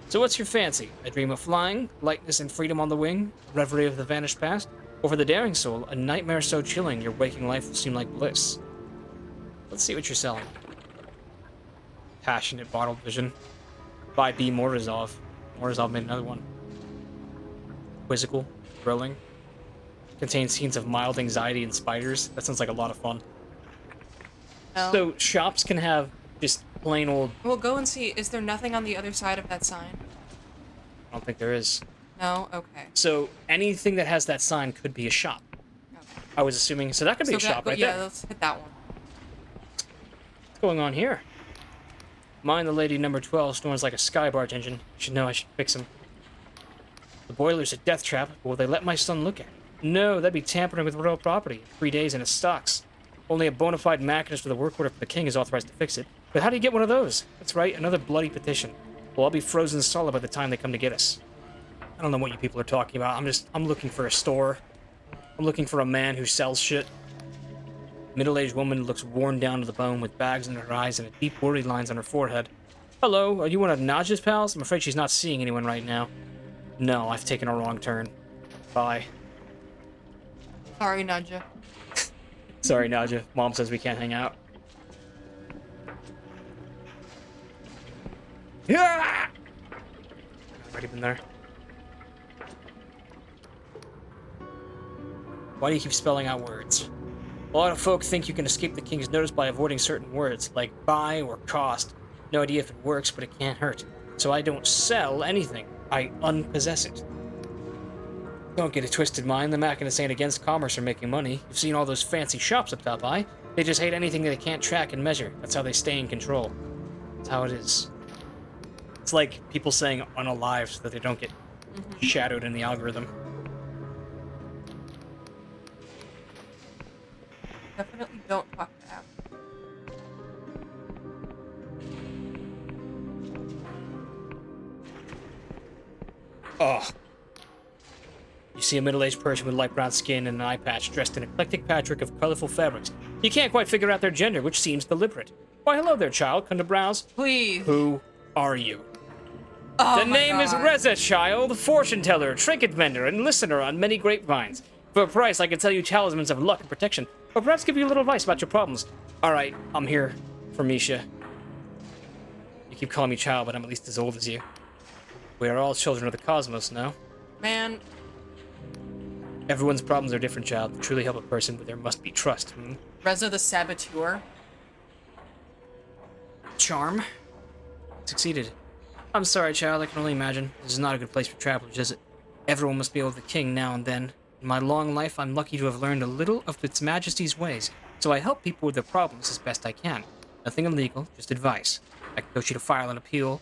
So what's your fancy? A dream of flying, lightness and freedom on the wing, reverie of the vanished past? Or for the daring soul, a nightmare so chilling your waking life will seem like bliss. Let's see what you're selling. Passionate bottle vision. Vibey Morozov. Morozov made another one. Quizzical. Thrilling. Contains scenes of mild anxiety and spiders. That sounds like a lot of fun. No. So shops can have just plain old... We'll go and see. Is there nothing on the other side of that sign? I don't think there is. No? Okay. So anything that has that sign could be a shop. Okay. I was assuming... So that could be a shop right there. Yeah, let's hit that one. What's going on here? Mind the lady number 12 snores like a skybarge engine. You should know I should fix him. The boiler's a death trap, but will they let my son look at it? No, that'd be tampering with royal property. 3 days in its stocks. Only a bona fide machinist with a work order from the king is authorized to fix it. But how do you get one of those? That's right, another bloody petition. Well, I'll be frozen solid by the time they come to get us. I don't know what you people are talking about. I'm looking for a store. I'm looking for a man who sells shit. Middle-aged woman looks worn down to the bone with bags in her eyes and a deep worry lines on her forehead. Hello, are you one of Naj's pals? I'm afraid she's not seeing anyone right now. No, I've taken a wrong turn. Bye. Sorry, Nadja. Sorry, Naja. Mom says we can't hang out. Yeah! Already been there. Why do you keep spelling out words? A lot of folk think you can escape the king's notice by avoiding certain words, like buy or cost. No idea if it works, but it can't hurt. So I don't sell anything. I unpossess it. Don't get a twisted mind. The machinists ain't against commerce or making money. You've seen all those fancy shops up top high. They just hate anything that they can't track and measure. That's how they stay in control. That's how it is. It's like people saying unalive so that they don't get shadowed in the algorithm. Definitely don't talk to App. Oh. You see a middle-aged person with light brown skin and an eye patch dressed in an eclectic patchwork of colorful fabrics. You can't quite figure out their gender, which seems deliberate. Why, hello there, child. Come to browse. Please. Who are you? Oh The name is God. Reza, child. Fortune teller, trinket vendor, and listener on many grapevines. For a price, I can tell you talismans of luck and protection, or perhaps give you a little advice about your problems. Alright, I'm here for Misha. You keep calling me child, but I'm at least as old as you. We are all children of the cosmos now. Man, Everyone's problems are different, child. To truly help a person, but there must be trust. Reza the saboteur. Charm? Succeeded. I'm sorry, child. I can only imagine. This is not a good place for travelers, is it? Everyone must be able to the king now and then. In my long life, I'm lucky to have learned a little of its majesty's ways, so I help people with their problems as best I can. Nothing illegal, just advice. I can coach you to file an appeal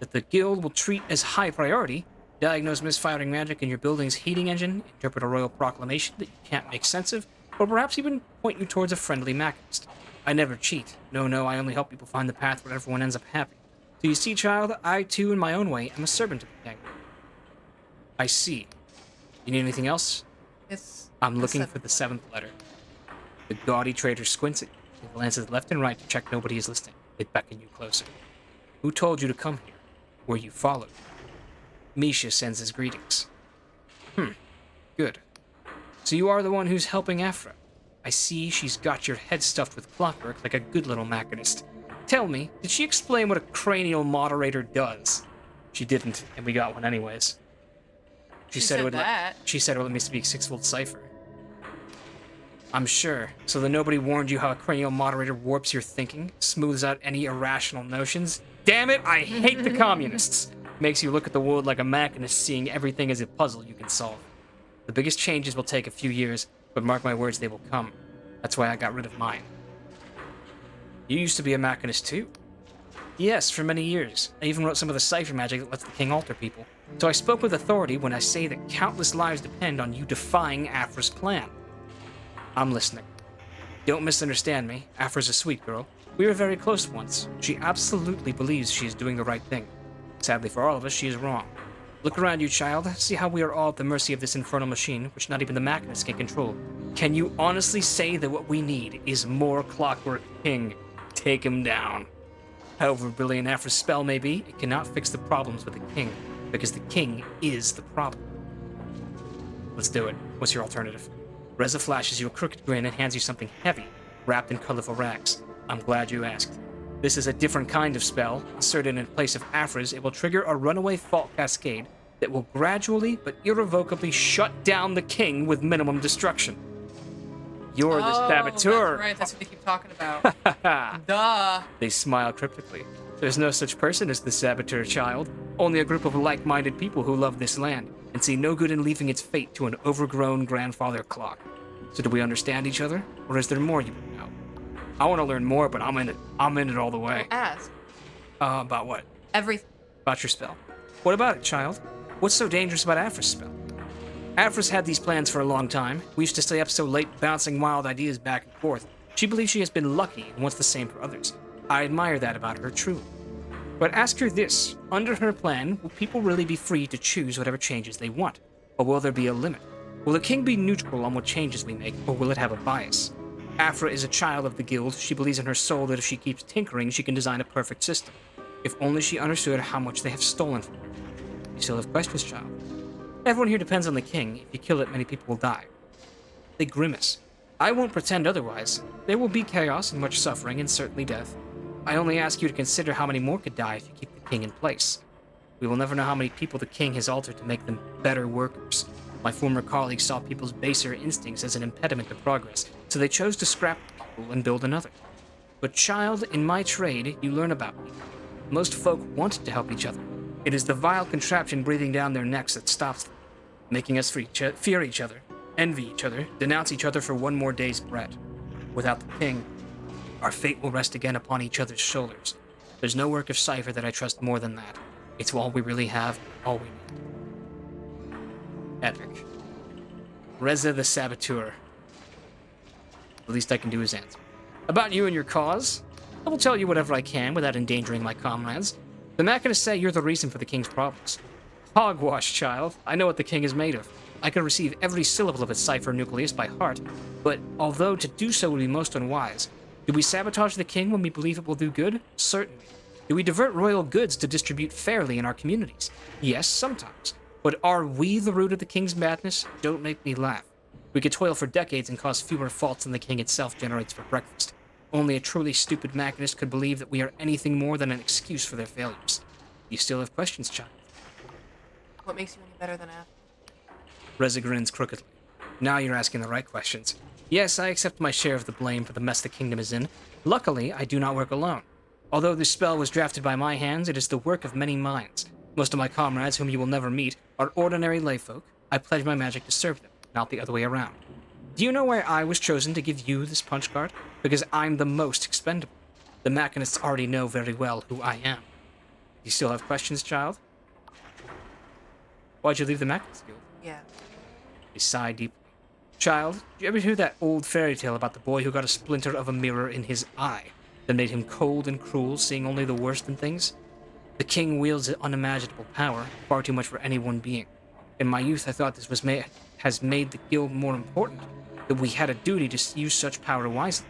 that the guild will treat as high priority, diagnose misfiring magic in your building's heating engine, interpret a royal proclamation that you can't make sense of, or perhaps even point you towards a friendly machinist. I never cheat. No, I only help people find the path where everyone ends up happy. So you see, child, I too, in my own way, am a servant of the king. I see. You need anything else? It's I'm looking for the 7th letter. The gaudy trader squints it and glances left and right to check nobody is listening. They beckon you closer. Who told you to come here? Were you followed? Misha sends his greetings. Good. So you are the one who's helping Afra. I see she's got your head stuffed with clockwork like a good little machinist. Tell me, did she explain what a cranial moderator does? She didn't, and we got one anyways. She said it would let me speak six-fold cipher. I'm sure. So that nobody warned you how a cranial moderator warps your thinking, smooths out any irrational notions. Damn it, I hate the communists! Makes you look at the world like a machinist, seeing everything as a puzzle you can solve. The biggest changes will take a few years, but mark my words, they will come. That's why I got rid of mine. You used to be a machinist too? Yes, for many years. I even wrote some of the cipher magic that lets the king alter people. So I spoke with authority when I say that countless lives depend on you defying Afra's plan. I'm listening. Don't misunderstand me. Afra's a sweet girl. We were very close once. She absolutely believes she is doing the right thing. Sadly for all of us, she is wrong. Look around you, child. See how we are all at the mercy of this infernal machine, which not even the machinists can control. Can you honestly say that what we need is more Clockwork King? Take him down. However brilliant Afra's spell may be, it cannot fix the problems with the king, because the king is the problem. Let's do it. What's your alternative? Reza flashes you a crooked grin and hands you something heavy, wrapped in colorful rags. I'm glad you asked. This is a different kind of spell. Inserted in place of Afra's, it will trigger a runaway fault cascade that will gradually but irrevocably shut down the king with minimum destruction. You're the saboteur. That's right, that's what they keep talking about. Duh. They smile cryptically. There's no such person as the saboteur, child. Only a group of like-minded people who love this land and see no good in leaving its fate to an overgrown grandfather clock. So do we understand each other, or is there more you would know? I want to learn more, but I'm in it. I'm in it all the way. Ask. About what? Everything. About your spell. What about it, child? What's so dangerous about Afra's spell? Afra's had these plans for a long time. We used to stay up so late bouncing wild ideas back and forth. She believes she has been lucky and wants the same for others. I admire that about her, truly. But ask her this. Under her plan, will people really be free to choose whatever changes they want? Or will there be a limit? Will the king be neutral on what changes we make, or will it have a bias? Afra is a child of the guild. She believes in her soul that if she keeps tinkering, she can design a perfect system. If only she understood how much they have stolen from her. You still have questions, child? Everyone here depends on the king. If you kill it, many people will die. They grimace. I won't pretend otherwise. There will be chaos and much suffering and certainly death. I only ask you to consider how many more could die if you keep the king in place. We will never know how many people the king has altered to make them better workers. My former colleagues saw people's baser instincts as an impediment to progress, so they chose to scrap people and build another. But child, in my trade, you learn about me. Most folk want to help each other. It is the vile contraption breathing down their necks that stops them, making us fear each other, envy each other, denounce each other for one more day's bread. Without the king, our fate will rest again upon each other's shoulders. There's no work of cipher that I trust more than that. It's all we really have, all we need. Epic. Reza the Saboteur. The least I can do is answer. About you and your cause, I will tell you whatever I can without endangering my comrades. I'm not going to say you're the reason for the king's problems. Hogwash, child. I know what the king is made of. I can receive every syllable of its cipher nucleus by heart, but although to do so would be most unwise, do we sabotage the king when we believe it will do good? Certainly. Do we divert royal goods to distribute fairly in our communities? Yes, sometimes. But are we the root of the king's madness? Don't make me laugh. We could toil for decades and cause fewer faults than the king itself generates for breakfast. Only a truly stupid machinist could believe that we are anything more than an excuse for their failures. You still have questions, child? What makes you any better than Af? Reza grins crookedly. Now you're asking the right questions. Yes, I accept my share of the blame for the mess the kingdom is in. Luckily, I do not work alone. Although this spell was drafted by my hands, it is the work of many minds. Most of my comrades, whom you will never meet, are ordinary layfolk. I pledge my magic to serve them, not the other way around. Do you know why I was chosen to give you this punch card? Because I'm the most expendable. The machinists already know very well who I am. You still have questions, child? Why'd you leave the Machinist Guild? Yeah. He sighed deeply. Child, did you ever hear that old fairy tale about the boy who got a splinter of a mirror in his eye that made him cold and cruel, seeing only the worst in things? The king wields an unimaginable power, far too much for any one being. In my youth, I thought this has made the guild more important, that we had a duty to use such power wisely.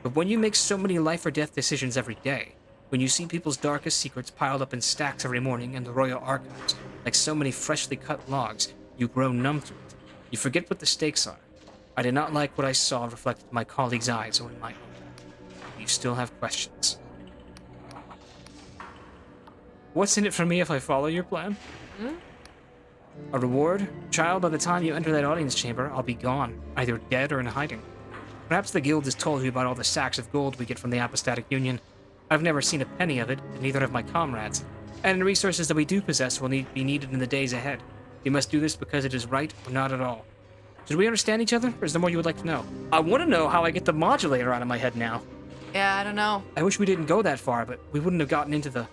But when you make so many life or death decisions every day, when you see people's darkest secrets piled up in stacks every morning in the royal archives, like so many freshly cut logs, you grow numb to it. You forget what the stakes are. I did not like what I saw reflected in my colleagues' eyes or in my own. You still have questions. What's in it for me if I follow your plan? A reward? Child, by the time you enter that audience chamber, I'll be gone, either dead or in hiding. Perhaps the guild has told you about all the sacks of gold we get from the Apostatic Union. I've never seen a penny of it, and neither have my comrades. And the resources that we do possess will be needed in the days ahead. We must do this because it is right or not at all. Did we understand each other, or is there more you would like to know? I want to know how I get the modulator out of my head now. Yeah, I don't know. I wish we didn't go that far, but we wouldn't have gotten into the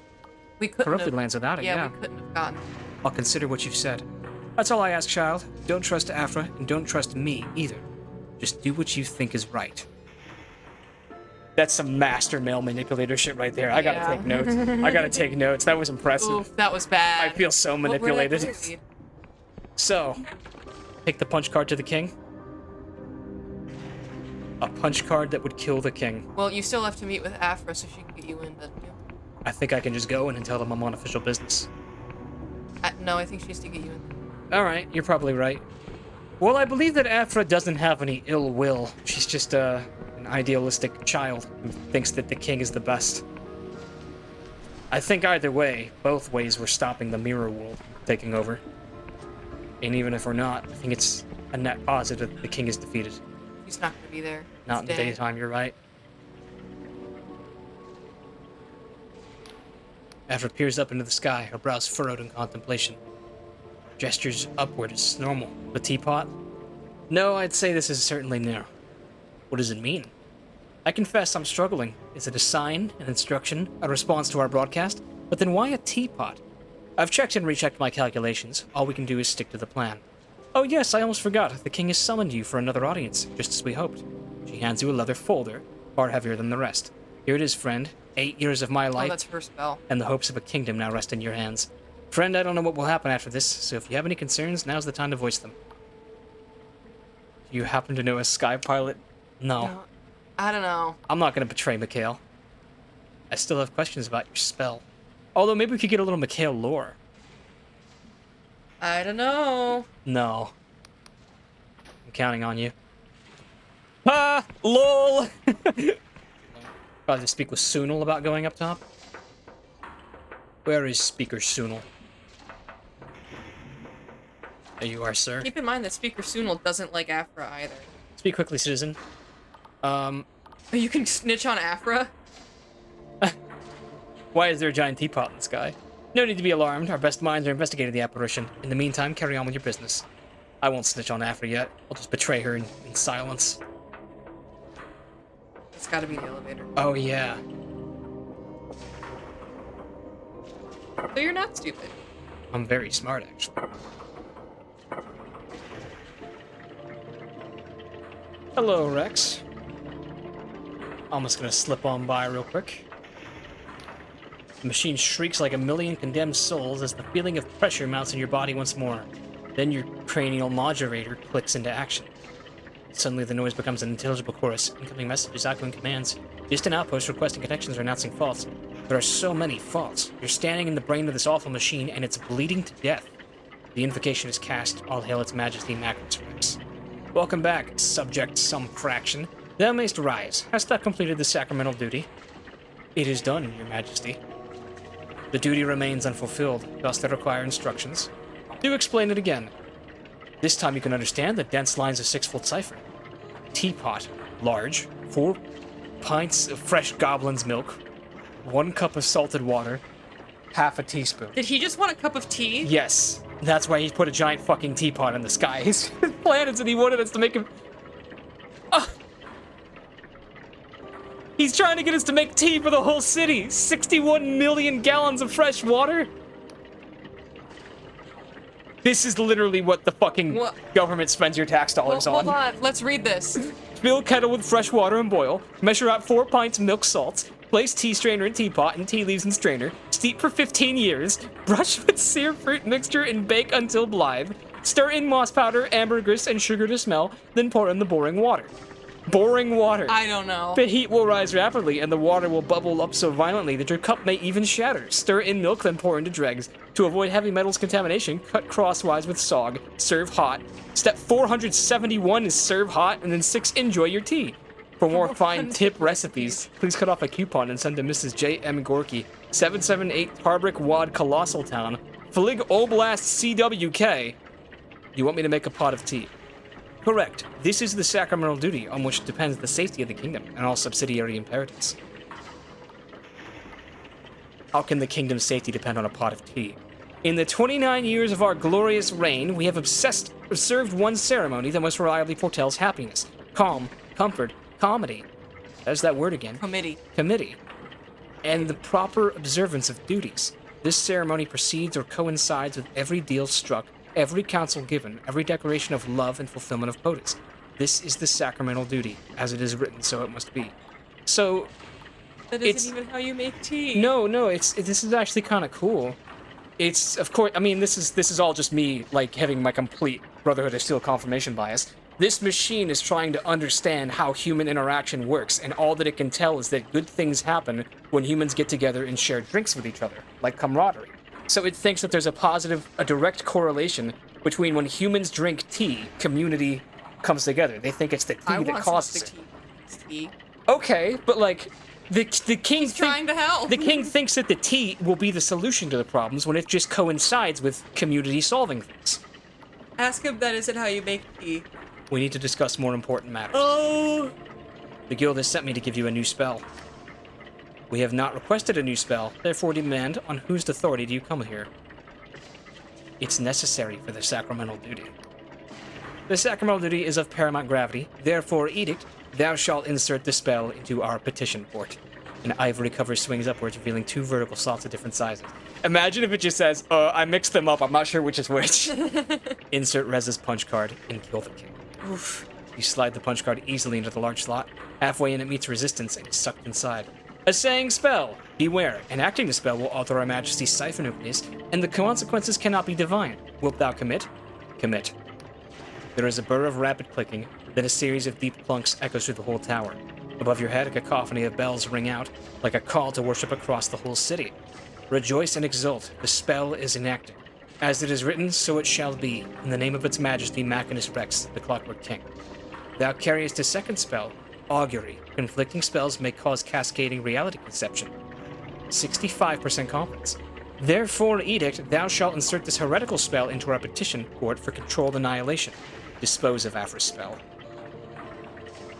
corrupted lands without it, yeah. We couldn't have gotten. I'll consider what you've said. That's all I ask, child. Don't trust Afra, and don't trust me, either. Just do what you think is right. That's some master male manipulator shit right there. I gotta take notes. I gotta take notes. That was impressive. Oof, that was bad. I feel so manipulated. So, take the punch card to the king. A punch card that would kill the king. Well, you still have to meet with Afra so she can get you in, doesn't you? I think I can just go in and tell them I'm on official business. No, I think she has to get you in. Alright, you're probably right. Well, I believe that Afra doesn't have any ill will. She's just an idealistic child who thinks that the king is the best. I think either way, both ways we're stopping the mirror world from taking over. And even if we're not, I think it's a net positive that the king is defeated. He's not gonna be there. Not in the daytime, you're right. Afra peers up into the sky, her brows furrowed in contemplation. Gestures upward as normal. The teapot? No, I'd say this is certainly new. What does it mean? I confess I'm struggling. Is it a sign, an instruction, a response to our broadcast? But then why a teapot? I've checked and rechecked my calculations. All we can do is stick to the plan. Oh yes, I almost forgot. The king has summoned you for another audience, just as we hoped. She hands you a leather folder, far heavier than the rest. Here it is, friend. 8 years of my life. Oh, that's her spell. And the hopes of a kingdom now rest in your hands. Friend, I don't know what will happen after this, so if you have any concerns, now's the time to voice them. Do you happen to know a sky pilot? No. I don't know. I'm not going to betray Mikhail. I still have questions about your spell. Although maybe we could get a little Mikhail lore. I don't know. No. I'm counting on you. Ah! LOL! Probably speak with Sunil about going up top. Where is Speaker Sunil? There you are, sir. Keep in mind that Speaker Sunil doesn't like Afra either. Speak quickly, citizen. You can snitch on Afra? Why is there a giant teapot in the sky? No need to be alarmed. Our best minds are investigating the apparition. In the meantime, carry on with your business. I won't snitch on Afra yet. I'll just betray her in silence. It's gotta be the elevator. Oh, yeah. So you're not stupid. I'm very smart, actually. Hello, Rex. I'm just gonna slip on by real quick. The machine shrieks like a million condemned souls as the feeling of pressure mounts in your body once more. Then your cranial modulator clicks into action. Suddenly the noise becomes an intelligible chorus. Incoming messages, outgoing commands. Distant outposts requesting connections or announcing faults. There are so many faults. You're standing in the brain of this awful machine and it's bleeding to death. The invocation is cast. All hail its majesty, Magnus Rex. Welcome back, subject some fraction. Thou mayst rise. Hast thou completed the sacramental duty? It is done, your majesty. The duty remains unfulfilled. Dost thou require instructions? Do explain it again. This time you can understand the dense lines of 6-fold cipher. Teapot, large, 4 pints of fresh goblin's milk, 1 cup of salted water, half a teaspoon. Did he just want a cup of tea? Yes, that's why he put a giant fucking teapot in the sky. His plan is that he wanted us to make him... He's trying to get us to make tea for the whole city! 61 million gallons of fresh water? This is literally what the fucking government spends your tax dollars on. Hold on, let's read this. Fill a kettle with fresh water and boil. Measure out 4 pints of milk salts. Place tea strainer in teapot and tea leaves in strainer. Steep for 15 years. Brush with sear fruit mixture and bake until blithe. Stir in moss powder, ambergris, and sugar to smell. Then pour in the boring water. Boring water. I don't know. The heat will rise rapidly, and the water will bubble up so violently that your cup may even shatter. Stir in milk, then pour into dregs. To avoid heavy metals contamination, cut crosswise with sog. Serve hot. Step 471 is serve hot, and then 6, enjoy your tea. For more fine tip recipes, please cut off a coupon and send to Mrs. J. M. Gorky, 778 Tarbrick Wad, Colossal Town, Flig Oblast CWK. You want me to make a pot of tea? Correct. This is the sacramental duty on which depends the safety of the kingdom and all subsidiary imperatives. How can the kingdom's safety depend on a pot of tea? In the 29 years of our glorious reign, we have observed one ceremony that most reliably foretells happiness, calm, comfort, comedy. There's that word again. Committee. And the proper observance of duties. This ceremony precedes or coincides with every deal struck, every counsel given, every declaration of love and fulfillment of quotas. This is the sacramental duty. As it is written, so it must be. So... That isn't even how you make tea. No, this is actually kind of cool. It's, of course, I mean, this is all just me, like, having my complete Brotherhood of Steel confirmation bias. This machine is trying to understand how human interaction works, and all that it can tell is that good things happen when humans get together and share drinks with each other, like camaraderie. So it thinks that there's a direct correlation between when humans drink tea, community comes together. They think it's the tea I that want causes some it. tea. Okay, but like the king He's trying to help. The king thinks that the tea will be the solution to the problems when it just coincides with community solving things. Ask him that. Is it how you make tea? We need to discuss more important matters. Oh. The guild has sent me to give you a new spell. We have not requested a new spell, therefore demand on whose authority do you come here? It's necessary for the sacramental duty. The sacramental duty is of paramount gravity, therefore, edict, thou shalt insert the spell into our petition port. An ivory cover swings upwards, revealing 2 vertical slots of different sizes. Imagine if it just says, I mixed them up, I'm not sure which is which. Insert Rez's punch card and kill the king. Oof. You slide the punch card easily into the large slot. Halfway in, it meets resistance and is sucked inside. A saying spell. Beware, enacting the spell will alter our majesty's siphon nucleus, and the consequences cannot be divine. Wilt thou commit? Commit. There is a burr of rapid clicking, then a series of deep plunks echoes through the whole tower. Above your head, a cacophony of bells ring out, like a call to worship across the whole city. Rejoice and exult, the spell is enacted. As it is written, so it shall be, in the name of its majesty Machinus Rex, the Clockwork King. Thou carriest a second spell, Augury. Conflicting spells may cause cascading reality conception. 65% confidence. Therefore, edict, thou shalt insert this heretical spell into our petition port for controlled annihilation. Dispose of Afra's spell.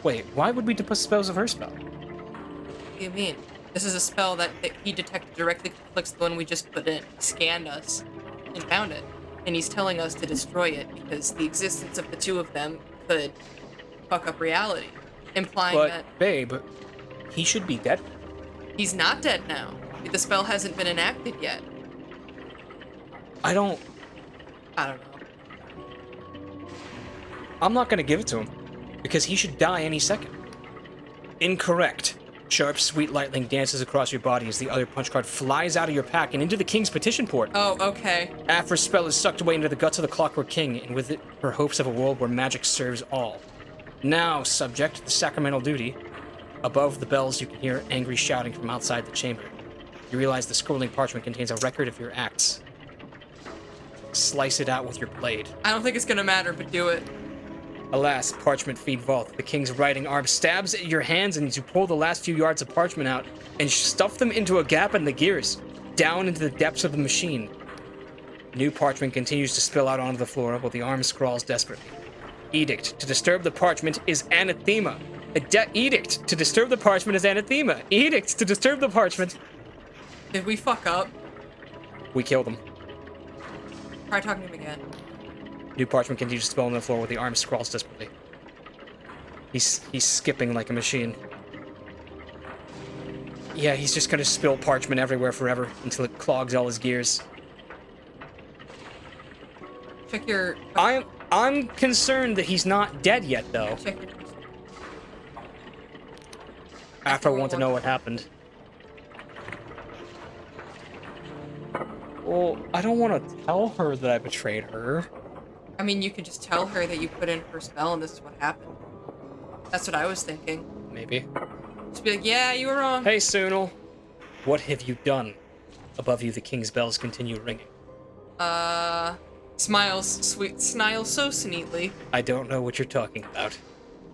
Wait, why would we dispose of her spell? What do you mean? This is a spell that he detected directly conflicts the one we just put in. He scanned us and found it. And he's telling us to destroy it because the existence of the 2 of them could fuck up reality. Implying that... But, babe, he should be dead. He's not dead now. The spell hasn't been enacted yet. I don't know. I'm not gonna give it to him, because he should die any second. Incorrect. Sharp, sweet lightning dances across your body as the other punch card flies out of your pack and into the king's petition port. Oh, okay. Afra's spell is sucked away into the guts of the Clockwork King, and with it, her hopes of a world where magic serves all. Now, subject, the sacramental duty. Above the bells, you can hear angry shouting from outside the chamber. You realize the scrolling parchment contains a record of your acts. Slice it out with your blade. I don't think it's gonna matter, but do it. Alas, parchment feed vault. The king's writing arm stabs at your hands and you pull the last few yards of parchment out and stuff them into a gap in the gears, down into the depths of the machine. New parchment continues to spill out onto the floor while the arm scrawls desperately. Edict. To disturb the parchment is anathema. Edict. To disturb the parchment is anathema. Edict. To disturb the parchment. Did we fuck up? We killed him. Try talking to him again. New parchment continues to spill on the floor while the arm scrawls desperately. He's skipping like a machine. Yeah, he's just gonna spill parchment everywhere forever until it clogs all his gears. Check your... I'm concerned that he's not dead yet, though. Check your... After I want to know what happened. Well, I don't want to tell her that I betrayed her. I mean, you could just tell her that you put in her spell and this is what happened. That's what I was thinking. Maybe. Just be like, yeah, you were wrong. Hey, Sunil. What have you done? Above you, the king's bells continue ringing. Smiles so sweetly. I don't know what you're talking about.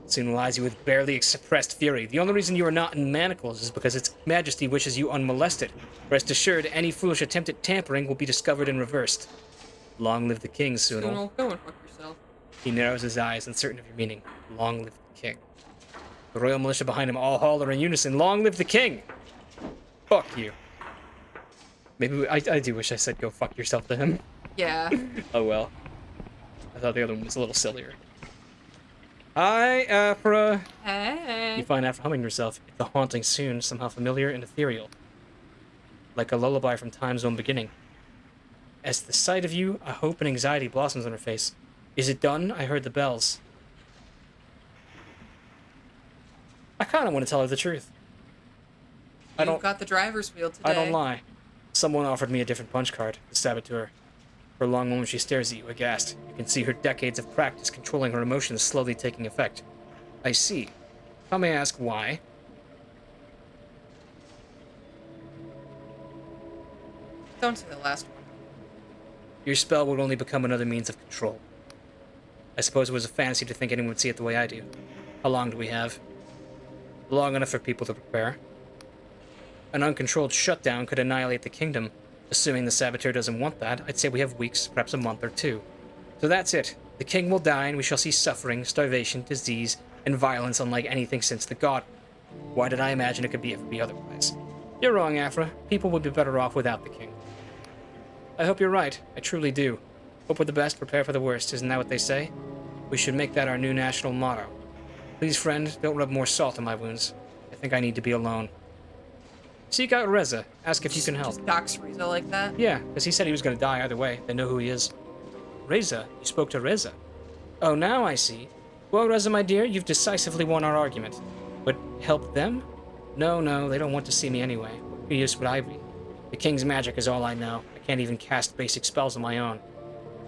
Sunil eyes you with barely suppressed fury. The only reason you are not in manacles is because its majesty wishes you unmolested. Rest assured, any foolish attempt at tampering will be discovered and reversed. Long live the king, Sunil. Sunil, go and fuck yourself. He narrows his eyes, uncertain of your meaning. Long live the king. The royal militia behind him all holler in unison, long live the king! Fuck you. Maybe I do wish I said go fuck yourself to him. Yeah. Oh well. I thought the other one was a little sillier. Hi, Afra. Hey. You find Afra humming herself. The haunting soon, somehow familiar and ethereal. Like a lullaby from time's own beginning. As the sight of you, a hope and anxiety blossoms on her face. Is it done? I heard the bells. I kind of want to tell her the truth. You've got the driver's wheel today. I don't lie. Someone offered me a different punch card, the saboteur. For a long moment she stares at you, aghast. You can see her decades of practice controlling her emotions slowly taking effect. I see. How may I ask why? Don't say the last one. your spell would only become another means of control. I suppose it was a fantasy to think anyone would see it the way I do. How long do we have? Long enough for people to prepare. An uncontrolled shutdown could annihilate the kingdom. Assuming the saboteur doesn't want that, I'd say we have weeks, perhaps a month or two. So that's it. The king will die and we shall see suffering, starvation, disease, and violence unlike anything since the god. Why did I imagine it could be otherwise? You're wrong, Afra. People would be better off without the king. I hope you're right. I truly do. Hope for the best, prepare for the worst. Isn't that what they say? We should make that our new national motto. Please, friend, don't rub more salt in my wounds. I think I need to be alone. Seek out Reza. Ask if you can help. Just dox Reza like that? Yeah, because he said he was going to die either way. They know who he is. Reza? You spoke to Reza? Oh, now I see. Well, Reza, my dear, you've decisively won our argument. But help them? No, they don't want to see me anyway. What use would I be? The king's magic is all I know. I can't even cast basic spells on my own.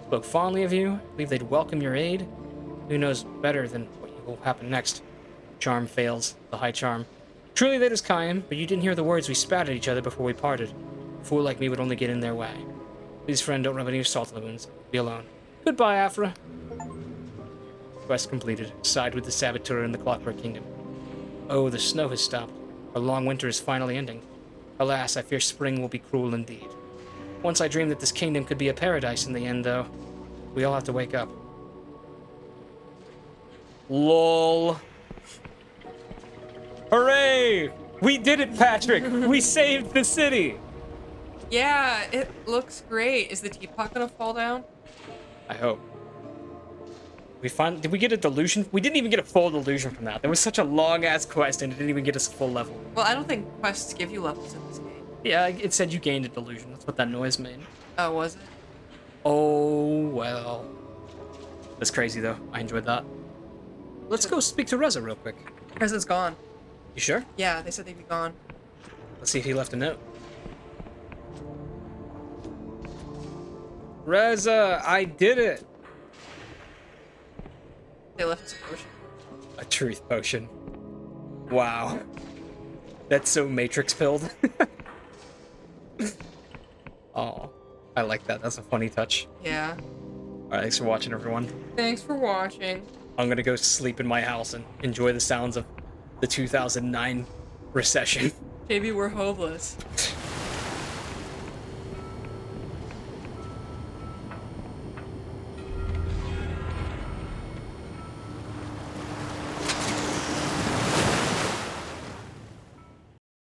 Spoke fondly of you. Believe they'd welcome your aid. Who knows better than what will happen next? Charm fails. The high charm. Truly that is Kayam, but you didn't hear the words we spat at each other before we parted. A fool like me would only get in their way. Please, friend, don't rub any salt in the wounds. Be alone. Goodbye, Afra. Quest completed. Side with the saboteur in the Clockwork Kingdom. Oh, the snow has stopped. Our long winter is finally ending. Alas, I fear spring will be cruel indeed. Once I dreamed that this kingdom could be a paradise in the end, though. We all have to wake up. LOL. Hooray! We did it, Patrick! We saved the city! Yeah, it looks great. Is the teapot gonna fall down? I hope. Did we get a delusion? We didn't even get a full delusion from that. There was such a long-ass quest and it didn't even get us a full level. Well, I don't think quests give you levels in this game. Yeah, it said you gained a delusion. That's what that noise made. Oh, was it? Oh, well. That's crazy, though. I enjoyed that. Let's go speak to Reza real quick. Reza's gone. You sure? Yeah, they said they'd be gone. Let's see if he left a note. Reza, I did it! They left us a potion. A truth potion. Wow. That's so Matrix pilled. Oh, I like that. That's a funny touch. Yeah. Alright, thanks for watching, everyone. Thanks for watching. I'm gonna go sleep in my house and enjoy the sounds of the 2009 recession. Maybe we're homeless.